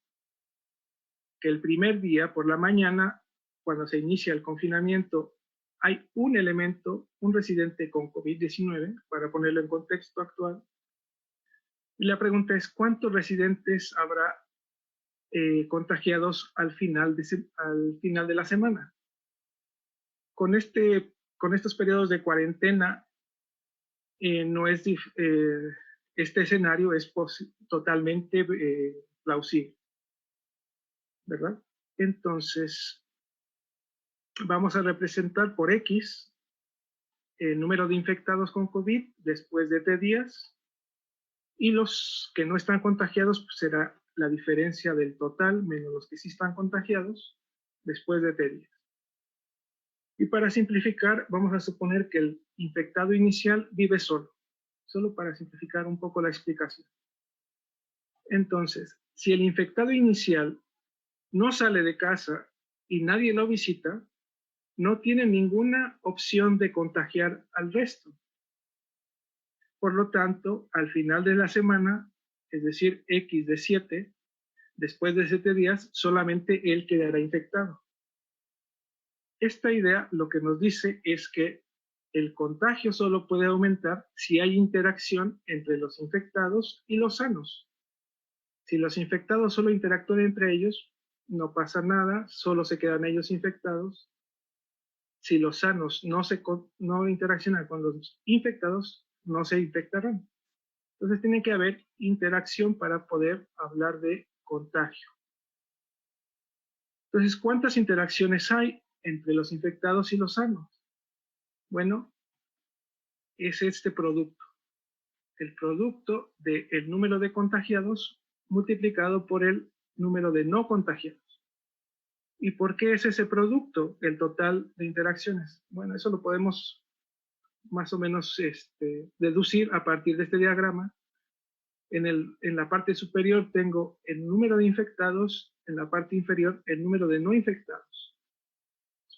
que el primer día por la mañana, cuando se inicia el confinamiento, hay un elemento, un residente con COVID-19, para ponerlo en contexto actual. Y la pregunta es, ¿cuántos residentes habrá contagiados al final de la semana? Con estos periodos de cuarentena, no es este escenario es totalmente plausible, ¿verdad? Entonces, vamos a representar por X el número de infectados con COVID después de T días, y los que no están contagiados pues, será la diferencia del total menos los que sí están contagiados después de T días. Y para simplificar, vamos a suponer que el infectado inicial vive solo para simplificar un poco la explicación. Entonces, si el infectado inicial no sale de casa y nadie lo visita, no tiene ninguna opción de contagiar al resto. Por lo tanto, al final de la semana, es decir, X de 7, después de 7 días, solamente él quedará infectado. Esta idea lo que nos dice es que el contagio solo puede aumentar si hay interacción entre los infectados y los sanos. Si los infectados solo interactúan entre ellos, no pasa nada, solo se quedan ellos infectados. Si los sanos no interaccionan con los infectados, no se infectarán. Entonces tiene que haber interacción para poder hablar de contagio. Entonces, ¿cuántas interacciones hay entre los infectados y los sanos? Bueno, es este producto. El producto del número de contagiados multiplicado por el número de no contagiados. ¿Y por qué es ese producto el total de interacciones? Bueno, eso lo podemos más o menos deducir a partir de este diagrama. En la parte superior tengo el número de infectados, en la parte inferior el número de no infectados.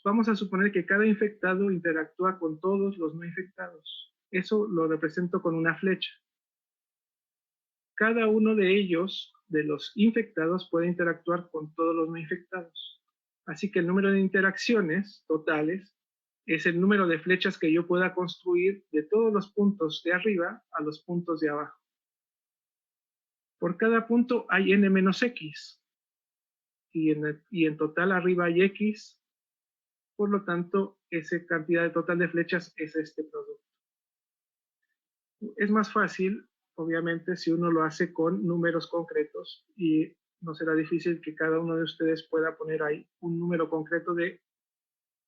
Vamos a suponer que cada infectado interactúa con todos los no infectados. Eso lo represento con una flecha. Cada uno de ellos, de los infectados, puede interactuar con todos los no infectados. Así que el número de interacciones totales es el número de flechas que yo pueda construir de todos los puntos de arriba a los puntos de abajo. Por cada punto hay n menos x, y en total arriba hay x, por lo tanto, esa cantidad de total de flechas es este producto. Es más fácil, obviamente, si uno lo hace con números concretos, y no será difícil que cada uno de ustedes pueda poner ahí un número concreto de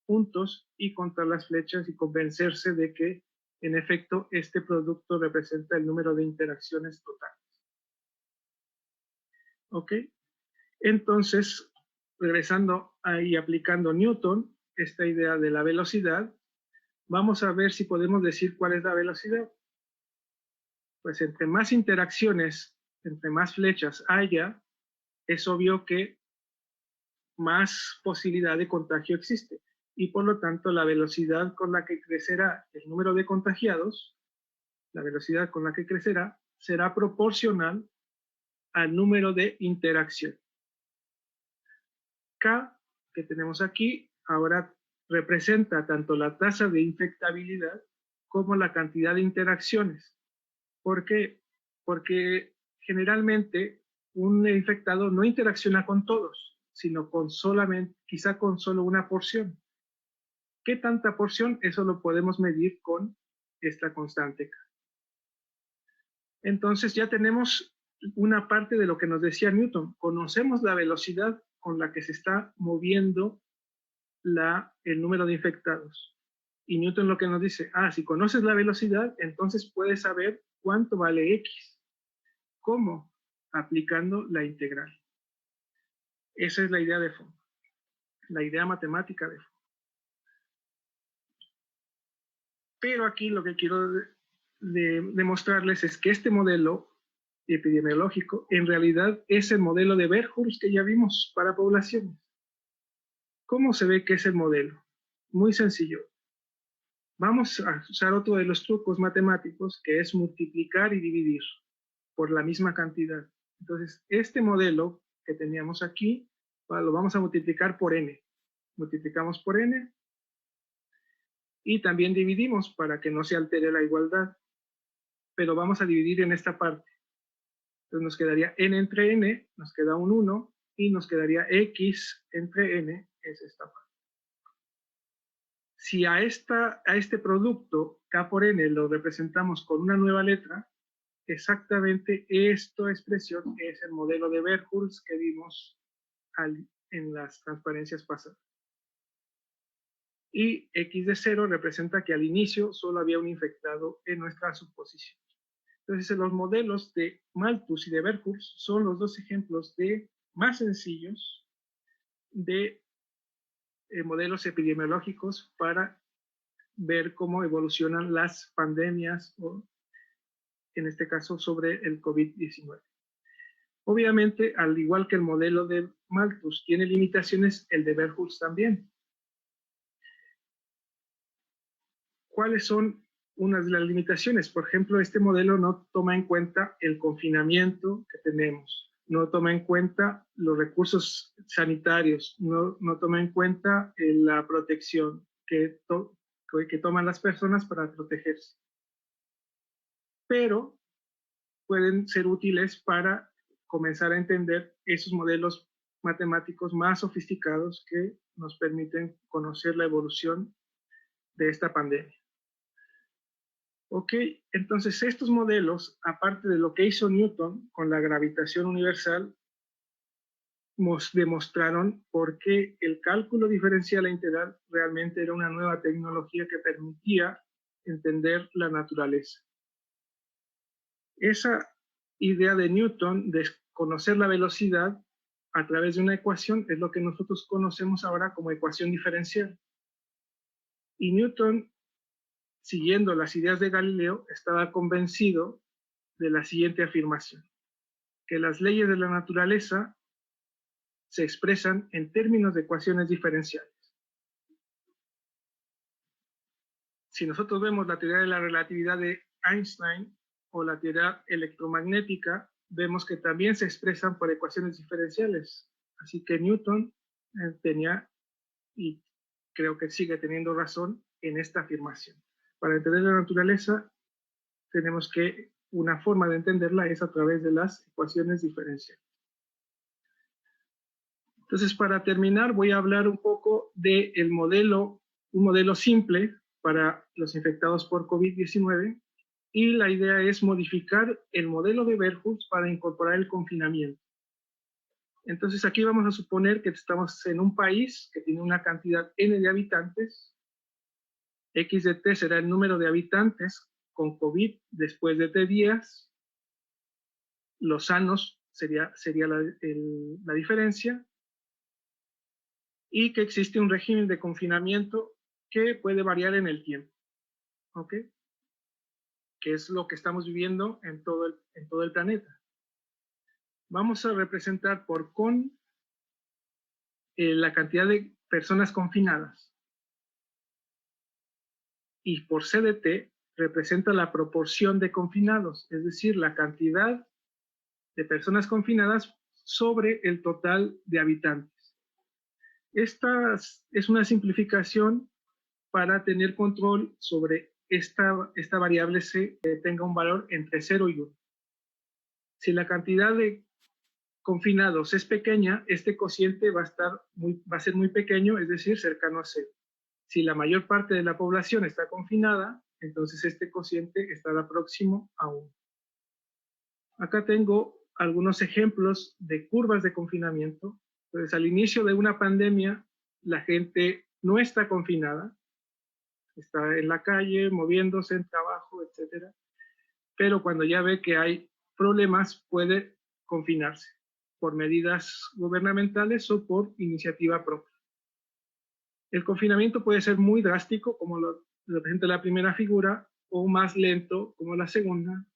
puntos y contar las flechas y convencerse de que, en efecto, este producto representa el número de interacciones totales. ¿Ok? Entonces, regresando ahí aplicando Newton, esta idea de la velocidad, vamos a ver si podemos decir cuál es la velocidad. Pues entre más interacciones, entre más flechas haya, es obvio que más posibilidad de contagio existe. Y por lo tanto, la velocidad con la que crecerá el número de contagiados, la velocidad con la que crecerá, será proporcional al número de interacciones. K, que tenemos aquí, ahora representa tanto la tasa de infectabilidad como la cantidad de interacciones. ¿Por qué? Porque generalmente un infectado no interacciona con todos, sino con quizá con solo una porción. ¿Qué tanta porción? Eso lo podemos medir con esta constante K. Entonces ya tenemos una parte de lo que nos decía Newton. Conocemos la velocidad con la que se está moviendo el número de infectados. Y Newton lo que nos dice, si conoces la velocidad, entonces puedes saber cuánto vale X. ¿Cómo? Aplicando la integral. Esa es la idea de fondo, la idea matemática de fondo. Pero aquí lo que quiero demostrarles es que este modelo epidemiológico en realidad es el modelo de Verhulst que ya vimos para poblaciones. ¿Cómo se ve que es el modelo? Muy sencillo. Vamos a usar otro de los trucos matemáticos, que es multiplicar y dividir por la misma cantidad. Entonces, este modelo que teníamos aquí, lo vamos a multiplicar por n. Multiplicamos por n y también dividimos para que no se altere la igualdad. Pero vamos a dividir en esta parte. Entonces nos quedaría n entre n, nos queda un 1, y nos quedaría x entre n, es esta parte. Si a este producto k por n lo representamos con una nueva letra, exactamente esta expresión es el modelo de Verhulst que vimos en las transparencias pasadas. Y x de 0 representa que al inicio solo había un infectado en nuestra suposición. Entonces, los modelos de Malthus y de Verhulst son los dos ejemplos más sencillos de modelos epidemiológicos para ver cómo evolucionan las pandemias, o en este caso sobre el COVID-19. Obviamente, al igual que el modelo de Malthus tiene limitaciones, el de Verhulst también. ¿Cuáles son unas de las limitaciones? Por ejemplo, este modelo no toma en cuenta el confinamiento que tenemos, no toma en cuenta los recursos sanitarios, no toma en cuenta la protección que toman las personas para protegerse. Pero pueden ser útiles para comenzar a entender esos modelos matemáticos más sofisticados que nos permiten conocer la evolución de esta pandemia. Ok, entonces estos modelos, aparte de lo que hizo Newton con la gravitación universal, demostraron por qué el cálculo diferencial e integral realmente era una nueva tecnología que permitía entender la naturaleza. Esa idea de Newton de conocer la velocidad a través de una ecuación es lo que nosotros conocemos ahora como ecuación diferencial. Y Newton, siguiendo las ideas de Galileo, estaba convencido de la siguiente afirmación: que las leyes de la naturaleza se expresan en términos de ecuaciones diferenciales. Si nosotros vemos la teoría de la relatividad de Einstein o la teoría electromagnética, vemos que también se expresan por ecuaciones diferenciales. Así que Newton tenía, y creo que sigue teniendo razón en esta afirmación. Para entender la naturaleza, tenemos que una forma de entenderla es a través de las ecuaciones diferenciales. Entonces, para terminar, voy a hablar un poco del modelo, un modelo simple para los infectados por COVID-19, y la idea es modificar el modelo de Verhulst para incorporar el confinamiento. Entonces, aquí vamos a suponer que estamos en un país que tiene una cantidad n de habitantes. X de t será el número de habitantes con COVID después de t días. Los sanos sería la diferencia. Y que existe un régimen de confinamiento que puede variar en el tiempo, ¿ok? Que es lo que estamos viviendo en todo el planeta. Vamos a representar por con la cantidad de personas confinadas, y por c de t representa la proporción de confinados, es decir, la cantidad de personas confinadas sobre el total de habitantes. Esta es una simplificación para tener control sobre esta variable c tenga un valor entre 0 y 1. Si la cantidad de confinados es pequeña, este cociente va a ser muy pequeño, es decir, cercano a 0. Si la mayor parte de la población está confinada, entonces este cociente estará próximo a 1. Acá tengo algunos ejemplos de curvas de confinamiento. Entonces, al inicio de una pandemia, la gente no está confinada, está en la calle, moviéndose en trabajo, etc. Pero cuando ya ve que hay problemas, puede confinarse por medidas gubernamentales o por iniciativa propia. El confinamiento puede ser muy drástico, como lo representa la primera figura, o más lento como la segunda.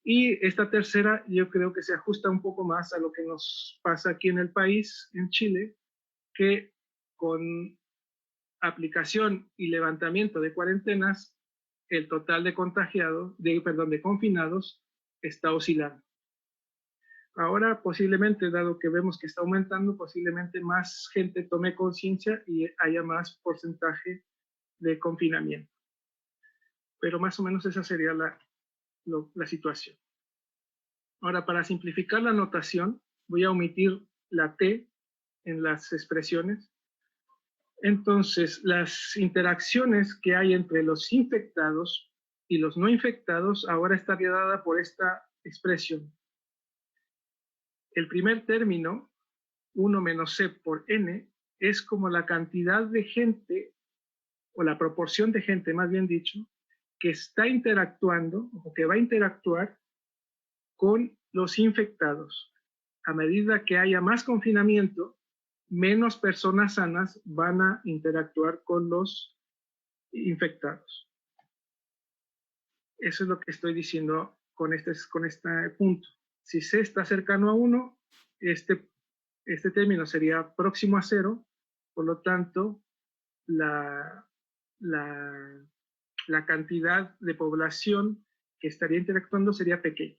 Y esta tercera yo creo que se ajusta un poco más a lo que nos pasa aquí en el país, en Chile, que con aplicación y levantamiento de cuarentenas, el total de contagiados, de confinados, está oscilando. Ahora posiblemente, dado que vemos que está aumentando, posiblemente más gente tome conciencia y haya más porcentaje de confinamiento. Pero más o menos esa sería la situación. Ahora, para simplificar la notación, voy a omitir la T en las expresiones. Entonces, las interacciones que hay entre los infectados y los no infectados ahora estaría dada por esta expresión. El primer término, 1 menos C por N, es como la cantidad de gente, o la proporción de gente, más bien dicho, que está interactuando o que va a interactuar con los infectados. A medida que haya más confinamiento, menos personas sanas van a interactuar con los infectados. Eso es lo que estoy diciendo con este punto. Si C está cercano a 1, este término sería próximo a 0, por lo tanto, la cantidad de población que estaría interactuando sería pequeña.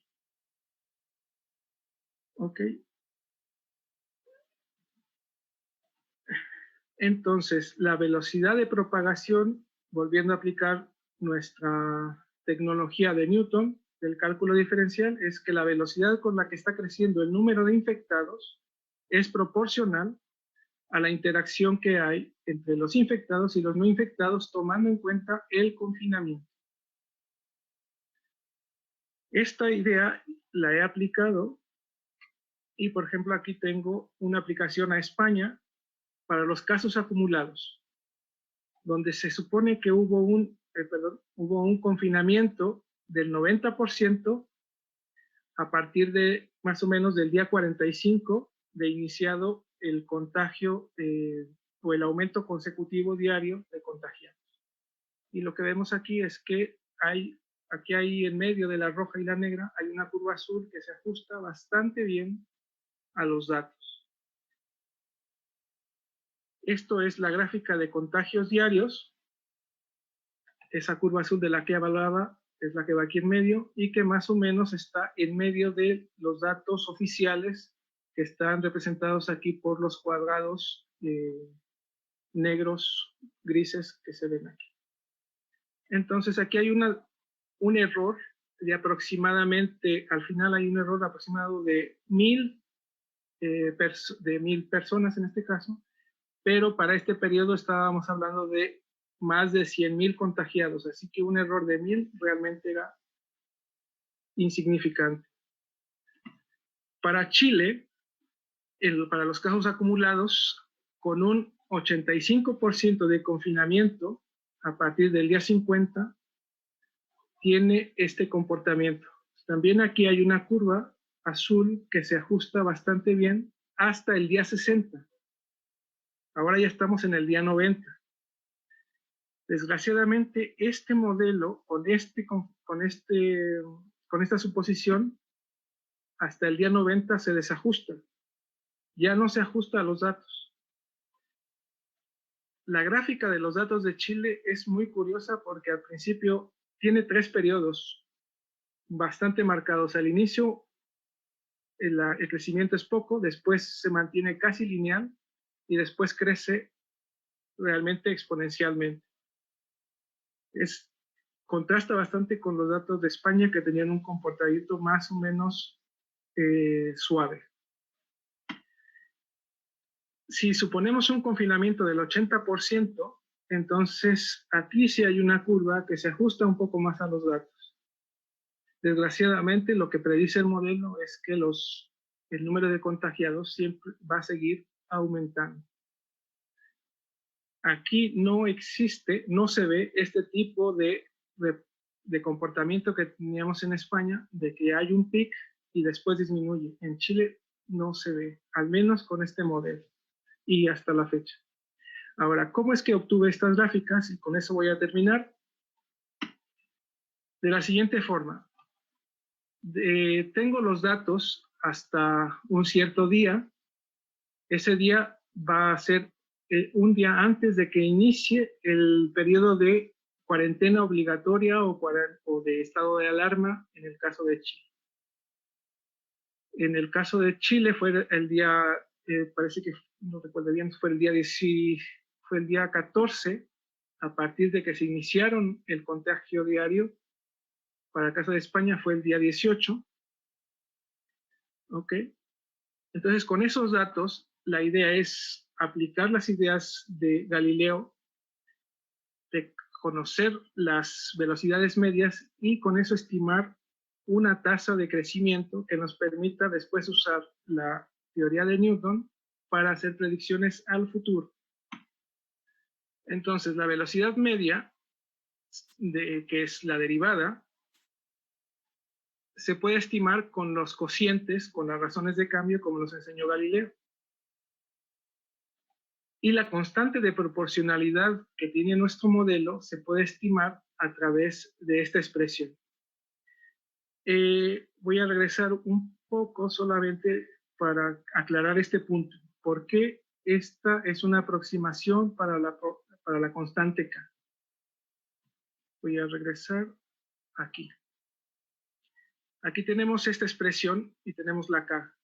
¿Ok? Entonces, la velocidad de propagación, volviendo a aplicar nuestra tecnología de Newton, del cálculo diferencial, es que la velocidad con la que está creciendo el número de infectados es proporcional a la interacción que hay entre los infectados y los no infectados, tomando en cuenta el confinamiento. Esta idea la he aplicado y, por ejemplo, aquí tengo una aplicación a España para los casos acumulados, donde se supone que hubo un confinamiento del 90% a partir de más o menos del día 45 de iniciado el contagio o el aumento consecutivo diario de contagiados. Y lo que vemos aquí es que aquí hay en medio de la roja y la negra, hay una curva azul que se ajusta bastante bien a los datos. Esto es la gráfica de contagios diarios. Esa curva azul de la que hablaba es la que va aquí en medio y que más o menos está en medio de los datos oficiales que están representados aquí por los cuadrados negros, grises que se ven aquí. Entonces aquí hay un error de aproximadamente, al final hay un error aproximado de 1000 personas en este caso, pero para este periodo estábamos hablando de más de 100,000 contagiados, así que un error de 1000 realmente era insignificante. Para Chile, para los casos acumulados, con un 85% de confinamiento a partir del día 50, tiene este comportamiento. También aquí hay una curva azul que se ajusta bastante bien hasta el día 60. Ahora ya estamos en el día 90. Desgraciadamente, este modelo, con esta suposición, hasta el día 90 se desajusta. Ya no se ajusta a los datos. La gráfica de los datos de Chile es muy curiosa porque al principio tiene 3 periodos bastante marcados. Al inicio el crecimiento es poco, después se mantiene casi lineal y después crece realmente exponencialmente. Contrasta bastante con los datos de España, que tenían un comportamiento más o menos suave. Si suponemos un confinamiento del 80%, entonces aquí sí hay una curva que se ajusta un poco más a los datos. Desgraciadamente, lo que predice el modelo es que el número de contagiados siempre va a seguir aumentando. Aquí no existe, no se ve este tipo de comportamiento que teníamos en España, de que hay un pic y después disminuye. En Chile no se ve, al menos con este modelo y hasta la fecha. Ahora, ¿cómo es que obtuve estas gráficas? Y con eso voy a terminar. de la siguiente forma. Tengo los datos hasta un cierto día. Ese día va a ser un día antes de que inicie el periodo de cuarentena obligatoria o de estado de alarma en el caso de Chile. En el caso de Chile fue el día, parece que no recuerdo bien, fue el día 14, a partir de que se iniciaron el contagio diario. Para el caso de España fue el día 18. ¿Ok? Entonces, con esos datos, la idea es aplicar las ideas de Galileo, de conocer las velocidades medias y con eso estimar una tasa de crecimiento que nos permita después usar la teoría de Newton para hacer predicciones al futuro. Entonces, la velocidad media, que es la derivada, se puede estimar con los cocientes, con las razones de cambio, como nos enseñó Galileo. Y la constante de proporcionalidad que tiene nuestro modelo se puede estimar a través de esta expresión. Voy a regresar un poco solamente para aclarar este punto. ¿Por qué esta es una aproximación para la constante K? Voy a regresar aquí. Aquí tenemos esta expresión y tenemos la K.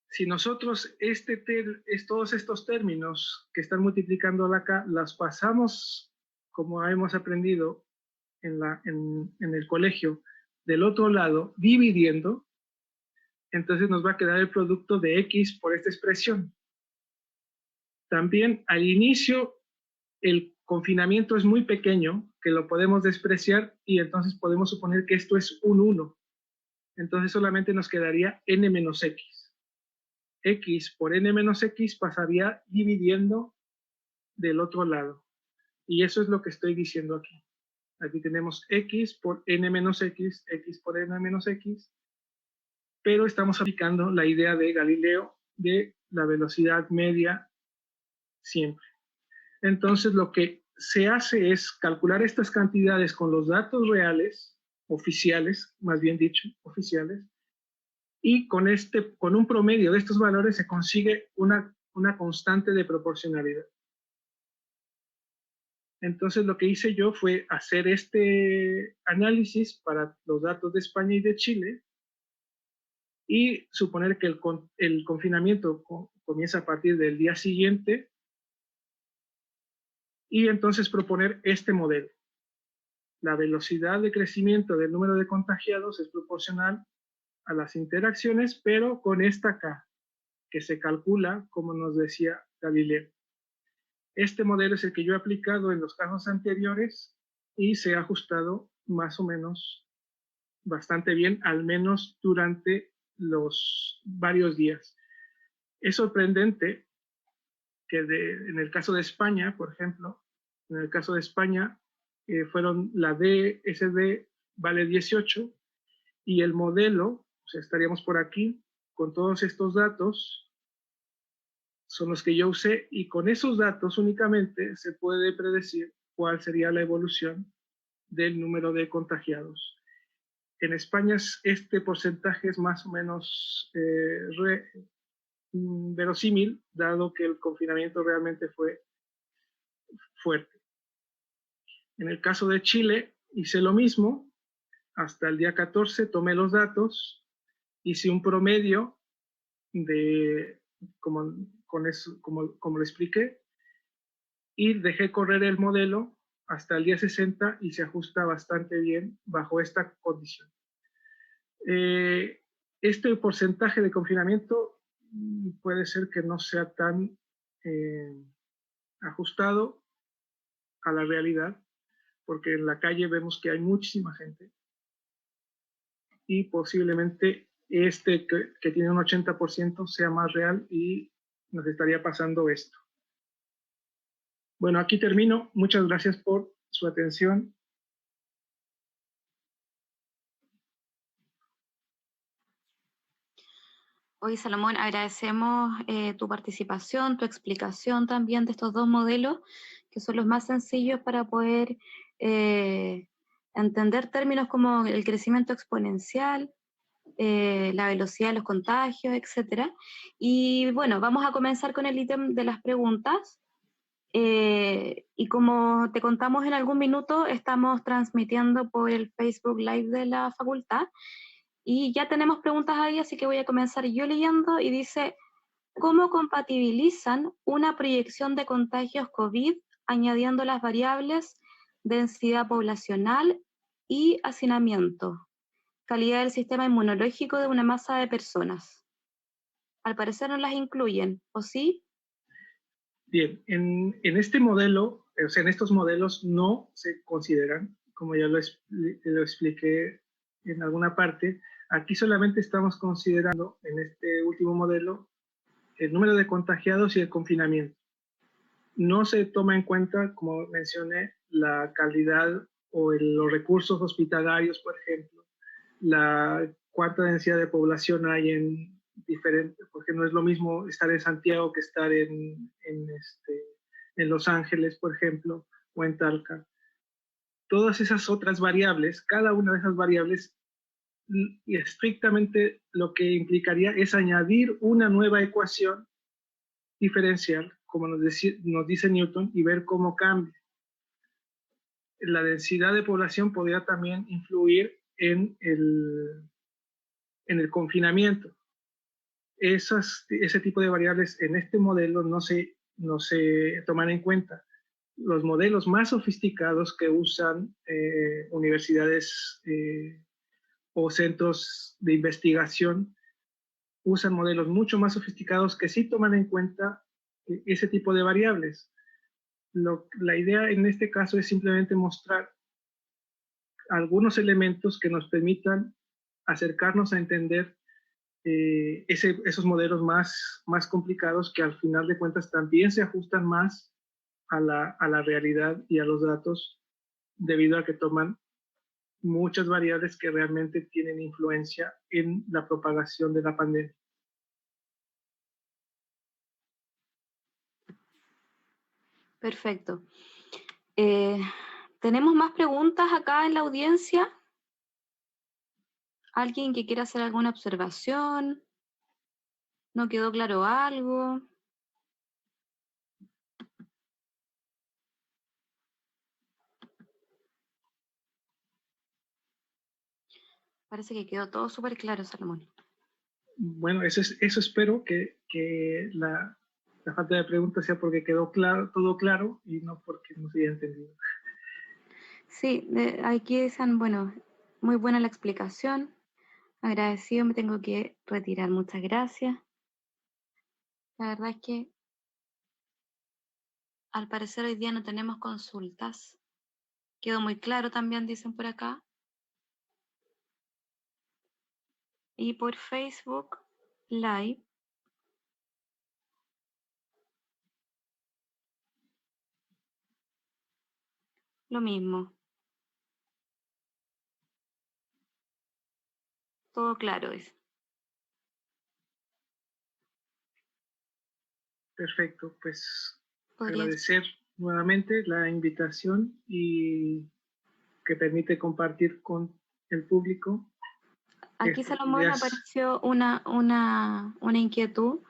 Si nosotros todos estos términos que están multiplicando la K, las pasamos, como hemos aprendido en el colegio, del otro lado, dividiendo, entonces nos va a quedar el producto de X por esta expresión. También al inicio el confinamiento es muy pequeño, que lo podemos despreciar y entonces podemos suponer que esto es un 1. Entonces solamente nos quedaría n menos x. X por n menos x pasaría dividiendo del otro lado. Y eso es lo que estoy diciendo aquí. Aquí tenemos x por n menos x, x por n menos x, pero estamos aplicando la idea de Galileo de la velocidad media siempre. Entonces lo que se hace es calcular estas cantidades con los datos reales, oficiales, más bien dicho, oficiales, y con un promedio de estos valores se consigue una constante de proporcionalidad. Entonces lo que hice yo fue hacer este análisis para los datos de España y de Chile y suponer que el confinamiento comienza a partir del día siguiente y entonces proponer este modelo. La velocidad de crecimiento del número de contagiados es proporcional a las interacciones, pero con esta K, que se calcula, como nos decía Galileo. Este modelo es el que yo he aplicado en los casos anteriores y se ha ajustado más o menos bastante bien, al menos durante los varios días. Es sorprendente que en el caso de España, por ejemplo, en el caso de España, fueron la DSD vale 18 y el modelo, o sea, estaríamos por aquí, con todos estos datos, son los que yo usé y con esos datos únicamente se puede predecir cuál sería la evolución del número de contagiados. En España este porcentaje es más o menos verosímil, dado que el confinamiento realmente fue fuerte. En el caso de Chile hice lo mismo, hasta el día 14 tomé los datos, hice un promedio de, como lo expliqué, y dejé correr el modelo hasta el día 60 y se ajusta bastante bien bajo esta condición. Este porcentaje de confinamiento puede ser que no sea tan ajustado a la realidad, porque en la calle vemos que hay muchísima gente y posiblemente que tiene un 80% sea más real y nos estaría pasando esto. Bueno, aquí termino. Muchas gracias por su atención.
Hoy, Salomón, agradecemos tu participación, tu explicación también de estos dos modelos, que son los más sencillos para poder entender términos como el crecimiento exponencial, la velocidad de los contagios, etc. Y bueno, vamos a comenzar con el ítem de las preguntas. Y como te contamos en algún minuto, estamos transmitiendo por el Facebook Live de la facultad y ya tenemos preguntas ahí, así que voy a comenzar yo leyendo y dice, ¿cómo compatibilizan una proyección de contagios COVID añadiendo las variables densidad poblacional y hacinamiento, calidad del sistema inmunológico de una masa de personas? Al parecer no las incluyen, ¿o sí?
Bien, en este modelo, o sea, en estos modelos no se consideran, como ya lo expliqué en alguna parte, aquí solamente estamos considerando en este último modelo el número de contagiados y el confinamiento. No se toma en cuenta, como mencioné, la calidad o los recursos hospitalarios, por ejemplo, cuánta densidad de población hay en diferentes, porque no es lo mismo estar en Santiago que estar en Los Ángeles, por ejemplo, o en Talca. Todas esas otras variables, cada una de esas variables, y estrictamente lo que implicaría es añadir una nueva ecuación diferencial, como nos dice Newton, y ver cómo cambia. La densidad de población podría también influir en el confinamiento. Ese tipo de variables en este modelo no se toman en cuenta. Los modelos más sofisticados que usan universidades o centros de investigación usan modelos mucho más sofisticados que sí toman en cuenta ese tipo de variables. La idea en este caso es simplemente mostrar algunos elementos que nos permitan acercarnos a entender esos modelos más complicados que al final de cuentas también se ajustan más a la realidad y a los datos debido a que toman muchas variables que realmente tienen influencia en la propagación de la pandemia.
Perfecto. ¿Tenemos más preguntas acá en la audiencia? ¿Alguien que quiera hacer alguna observación? ¿No quedó claro algo? Parece que quedó todo súper claro, Salomón.
Bueno, eso espero que la falta de preguntas sea porque quedó todo claro y no porque no se haya entendido.
Sí, aquí dicen, bueno, muy buena la explicación. Agradecido, me tengo que retirar. Muchas gracias. La verdad es que al parecer hoy día no tenemos consultas. Quedó muy claro también, dicen por acá. Y por Facebook Live. Lo mismo. Todo claro es.
Perfecto, pues
Podría.
agradecer nuevamente la invitación y que permite compartir con el público
Aquí,
estas
Salomón,
ideas.
apareció una inquietud.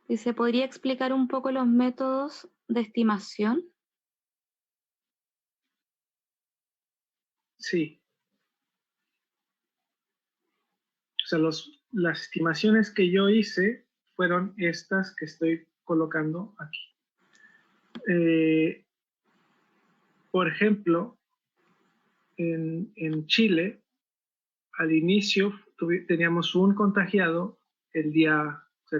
Dice, ¿podría explicar un poco los métodos de estimación?
Sí, o sea, las estimaciones que yo hice fueron estas que estoy colocando aquí. Por ejemplo, en Chile, al inicio teníamos un contagiado el día, o sea,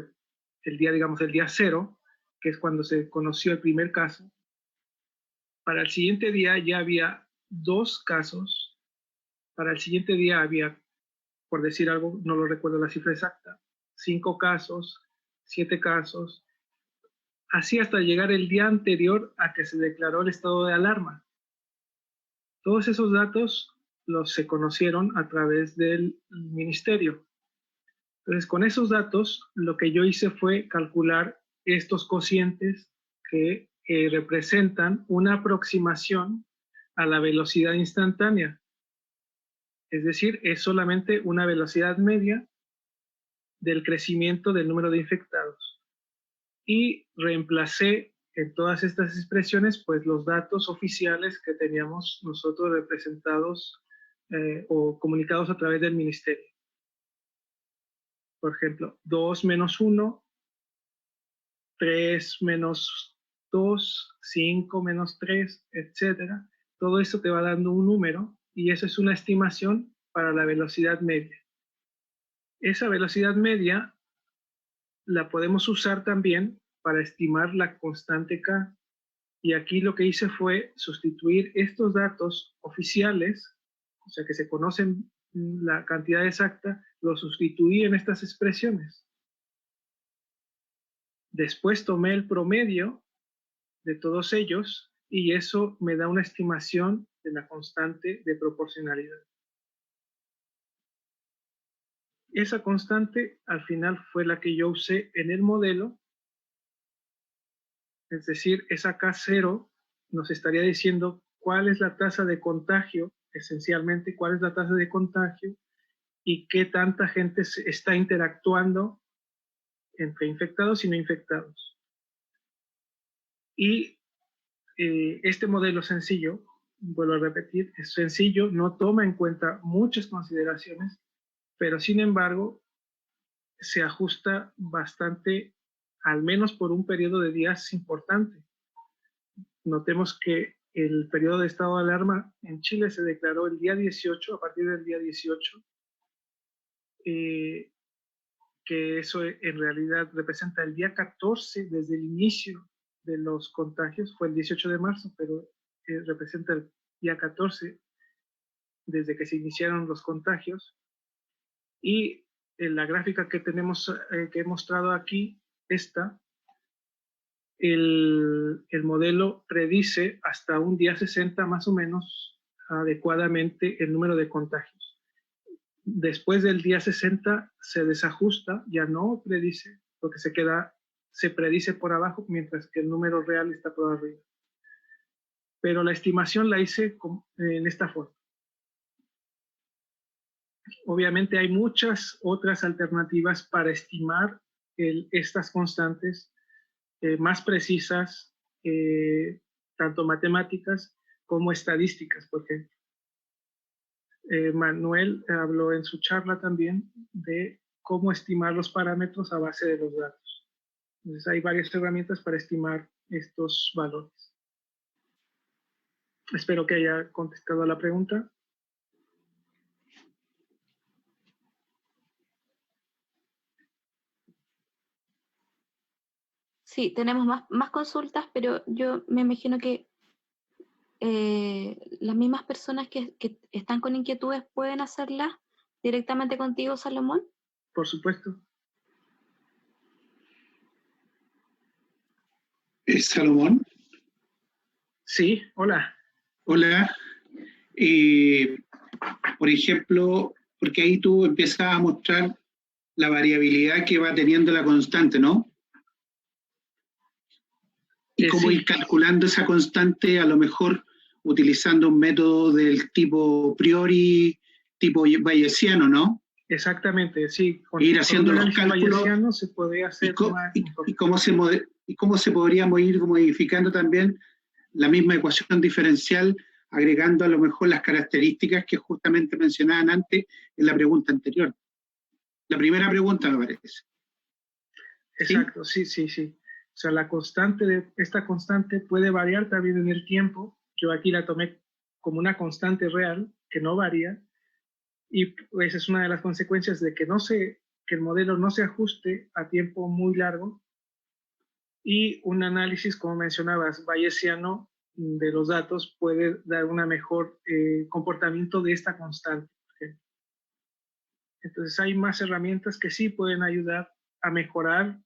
digamos, el día cero, que es cuando se conoció el primer caso. Para el siguiente día ya había 2 casos. Para el siguiente día había, por decir algo, no lo recuerdo la cifra exacta, 5 casos, 7 casos, así hasta llegar el día anterior a que se declaró el estado de alarma. Todos esos datos se conocieron a través del ministerio. Entonces, con esos datos, lo que yo hice fue calcular estos cocientes que representan una aproximación a la velocidad instantánea. Es decir, es solamente una velocidad media del crecimiento del número de infectados. Y reemplacé en todas estas expresiones pues los datos oficiales que teníamos nosotros representados o comunicados a través del ministerio. Por ejemplo, 2 menos 1, 3 menos 2, 5 menos 3, etcétera. Todo esto te va dando un número y eso es una estimación para la velocidad media. Esa velocidad media la podemos usar también para estimar la constante K. Y aquí lo que hice fue sustituir estos datos oficiales, o sea que se conocen la cantidad exacta, lo sustituí en estas expresiones. Después tomé el promedio de todos ellos y eso me da una estimación de la constante de proporcionalidad. Esa constante al final fue la que yo usé en el modelo, es decir, esa K0 nos estaría diciendo cuál es la tasa de contagio, esencialmente cuál es la tasa de contagio y qué tanta gente está interactuando entre infectados y no infectados. Y este modelo sencillo, vuelvo a repetir, es sencillo, no toma en cuenta muchas consideraciones, pero sin embargo se ajusta bastante, al menos por un periodo de días importante. Notemos que el periodo de estado de alarma en Chile se declaró el día 18, a partir del día 18, que eso en realidad representa el día 14 desde el inicio de los contagios, fue el 18 de marzo, pero representa el día 14 desde que se iniciaron los contagios. Y en la gráfica que tenemos, que he mostrado aquí, el modelo predice hasta un día 60 más o menos adecuadamente el número de contagios. Después del día 60 se desajusta, ya no predice, porque se predice por abajo, mientras que el número real está por arriba. Pero la estimación la hice en esta forma. Obviamente hay muchas otras alternativas para estimar estas constantes más precisas, tanto matemáticas como estadísticas, porque Manuel habló en su charla también de cómo estimar los parámetros a base de los datos. Entonces hay varias herramientas para estimar estos valores. Espero que haya contestado a la pregunta.
Sí, tenemos más consultas, pero yo me imagino que las mismas personas que están con inquietudes pueden hacerlas directamente contigo, Salomón.
Por supuesto.
¿Es Salomón?
Sí, hola.
Hola. Por ejemplo, porque ahí tú empiezas a mostrar la variabilidad que va teniendo la constante, ¿no? Y cómo
sí.
ir calculando esa constante, a lo mejor utilizando un método del tipo priori, tipo bayesiano, ¿no?
Exactamente, sí.
Ir haciendo los cálculos
se puede hacer
y cómo se podría ir modificando también la misma ecuación diferencial, agregando a lo mejor las características que justamente mencionaban antes en la pregunta anterior. La primera pregunta, me parece.
Exacto, sí. O sea, esta constante puede variar también en el tiempo. Yo aquí la tomé como una constante real que no varía, y esa es una de las consecuencias de que el modelo no se ajuste a tiempo muy largo, y un análisis, como mencionabas, bayesiano de los datos puede dar una mejor comportamiento de esta constante. Entonces hay más herramientas que sí pueden ayudar a mejorar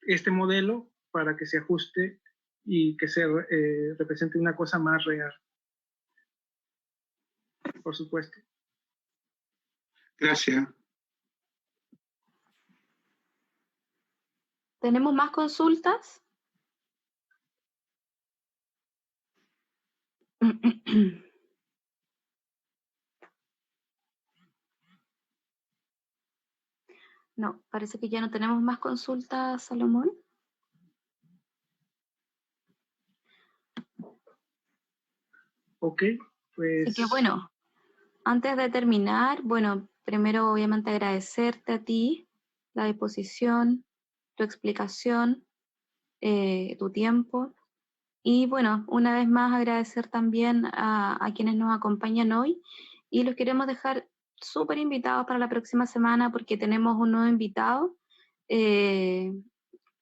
este modelo para que se ajuste y que se represente una cosa más real. Por supuesto.
Gracias.
¿Tenemos más consultas? No, parece que ya no tenemos más consultas, Salomón.
Ok, pues...
Así que bueno, antes de terminar, bueno, primero obviamente agradecerte a ti la disposición, tu explicación, tu tiempo. Y bueno, una vez más agradecer también a quienes nos acompañan hoy y los queremos dejar súper invitados para la próxima semana porque tenemos un nuevo invitado.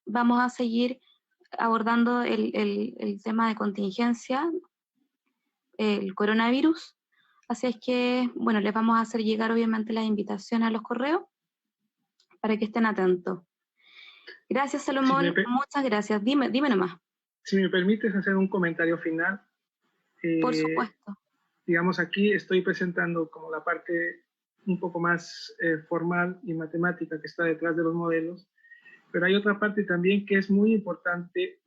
Vamos a seguir abordando el tema de contingencia, el coronavirus. Así es que, bueno, les vamos a hacer llegar obviamente las invitaciones a los correos para que estén atentos. Gracias, Salomón. Muchas gracias. Dime nomás.
Si me permites hacer un comentario final.
Por supuesto.
Digamos, aquí estoy presentando como la parte un poco más formal y matemática que está detrás de los modelos, pero hay otra parte también que es muy importante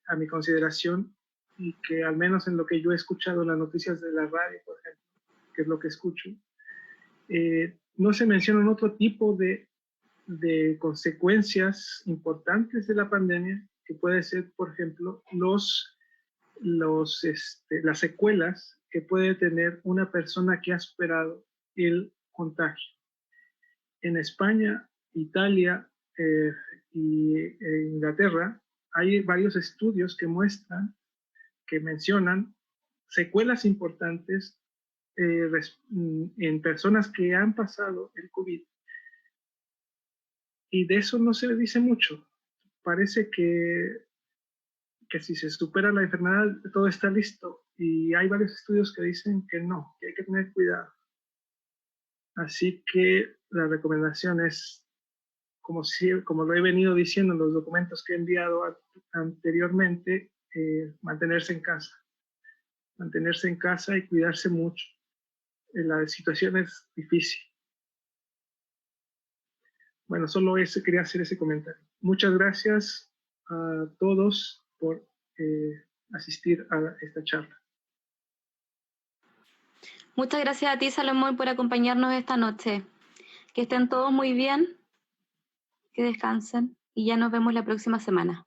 a mi consideración y que al menos en lo que yo he escuchado en las noticias de la radio, por ejemplo, que es lo que escucho, no se mencionan otro tipo de consecuencias importantes de la pandemia, que puede ser, por ejemplo, las secuelas que puede tener una persona que ha superado el contagio. En España, Italia y Inglaterra hay varios estudios que muestran, que mencionan secuelas importantes en personas que han pasado el COVID. Y de eso no se dice mucho. Parece que si se supera la enfermedad todo está listo, y hay varios estudios que dicen que no, que hay que tener cuidado. Así que la recomendación es, como lo he venido diciendo en los documentos que he enviado anteriormente, mantenerse en casa y cuidarse mucho. La situación es difícil. Bueno, solo quería hacer ese comentario. Muchas gracias a todos por asistir a esta charla.
Muchas gracias a ti, Salomón, por acompañarnos esta noche. Que estén todos muy bien, que descansen y ya nos vemos la próxima semana.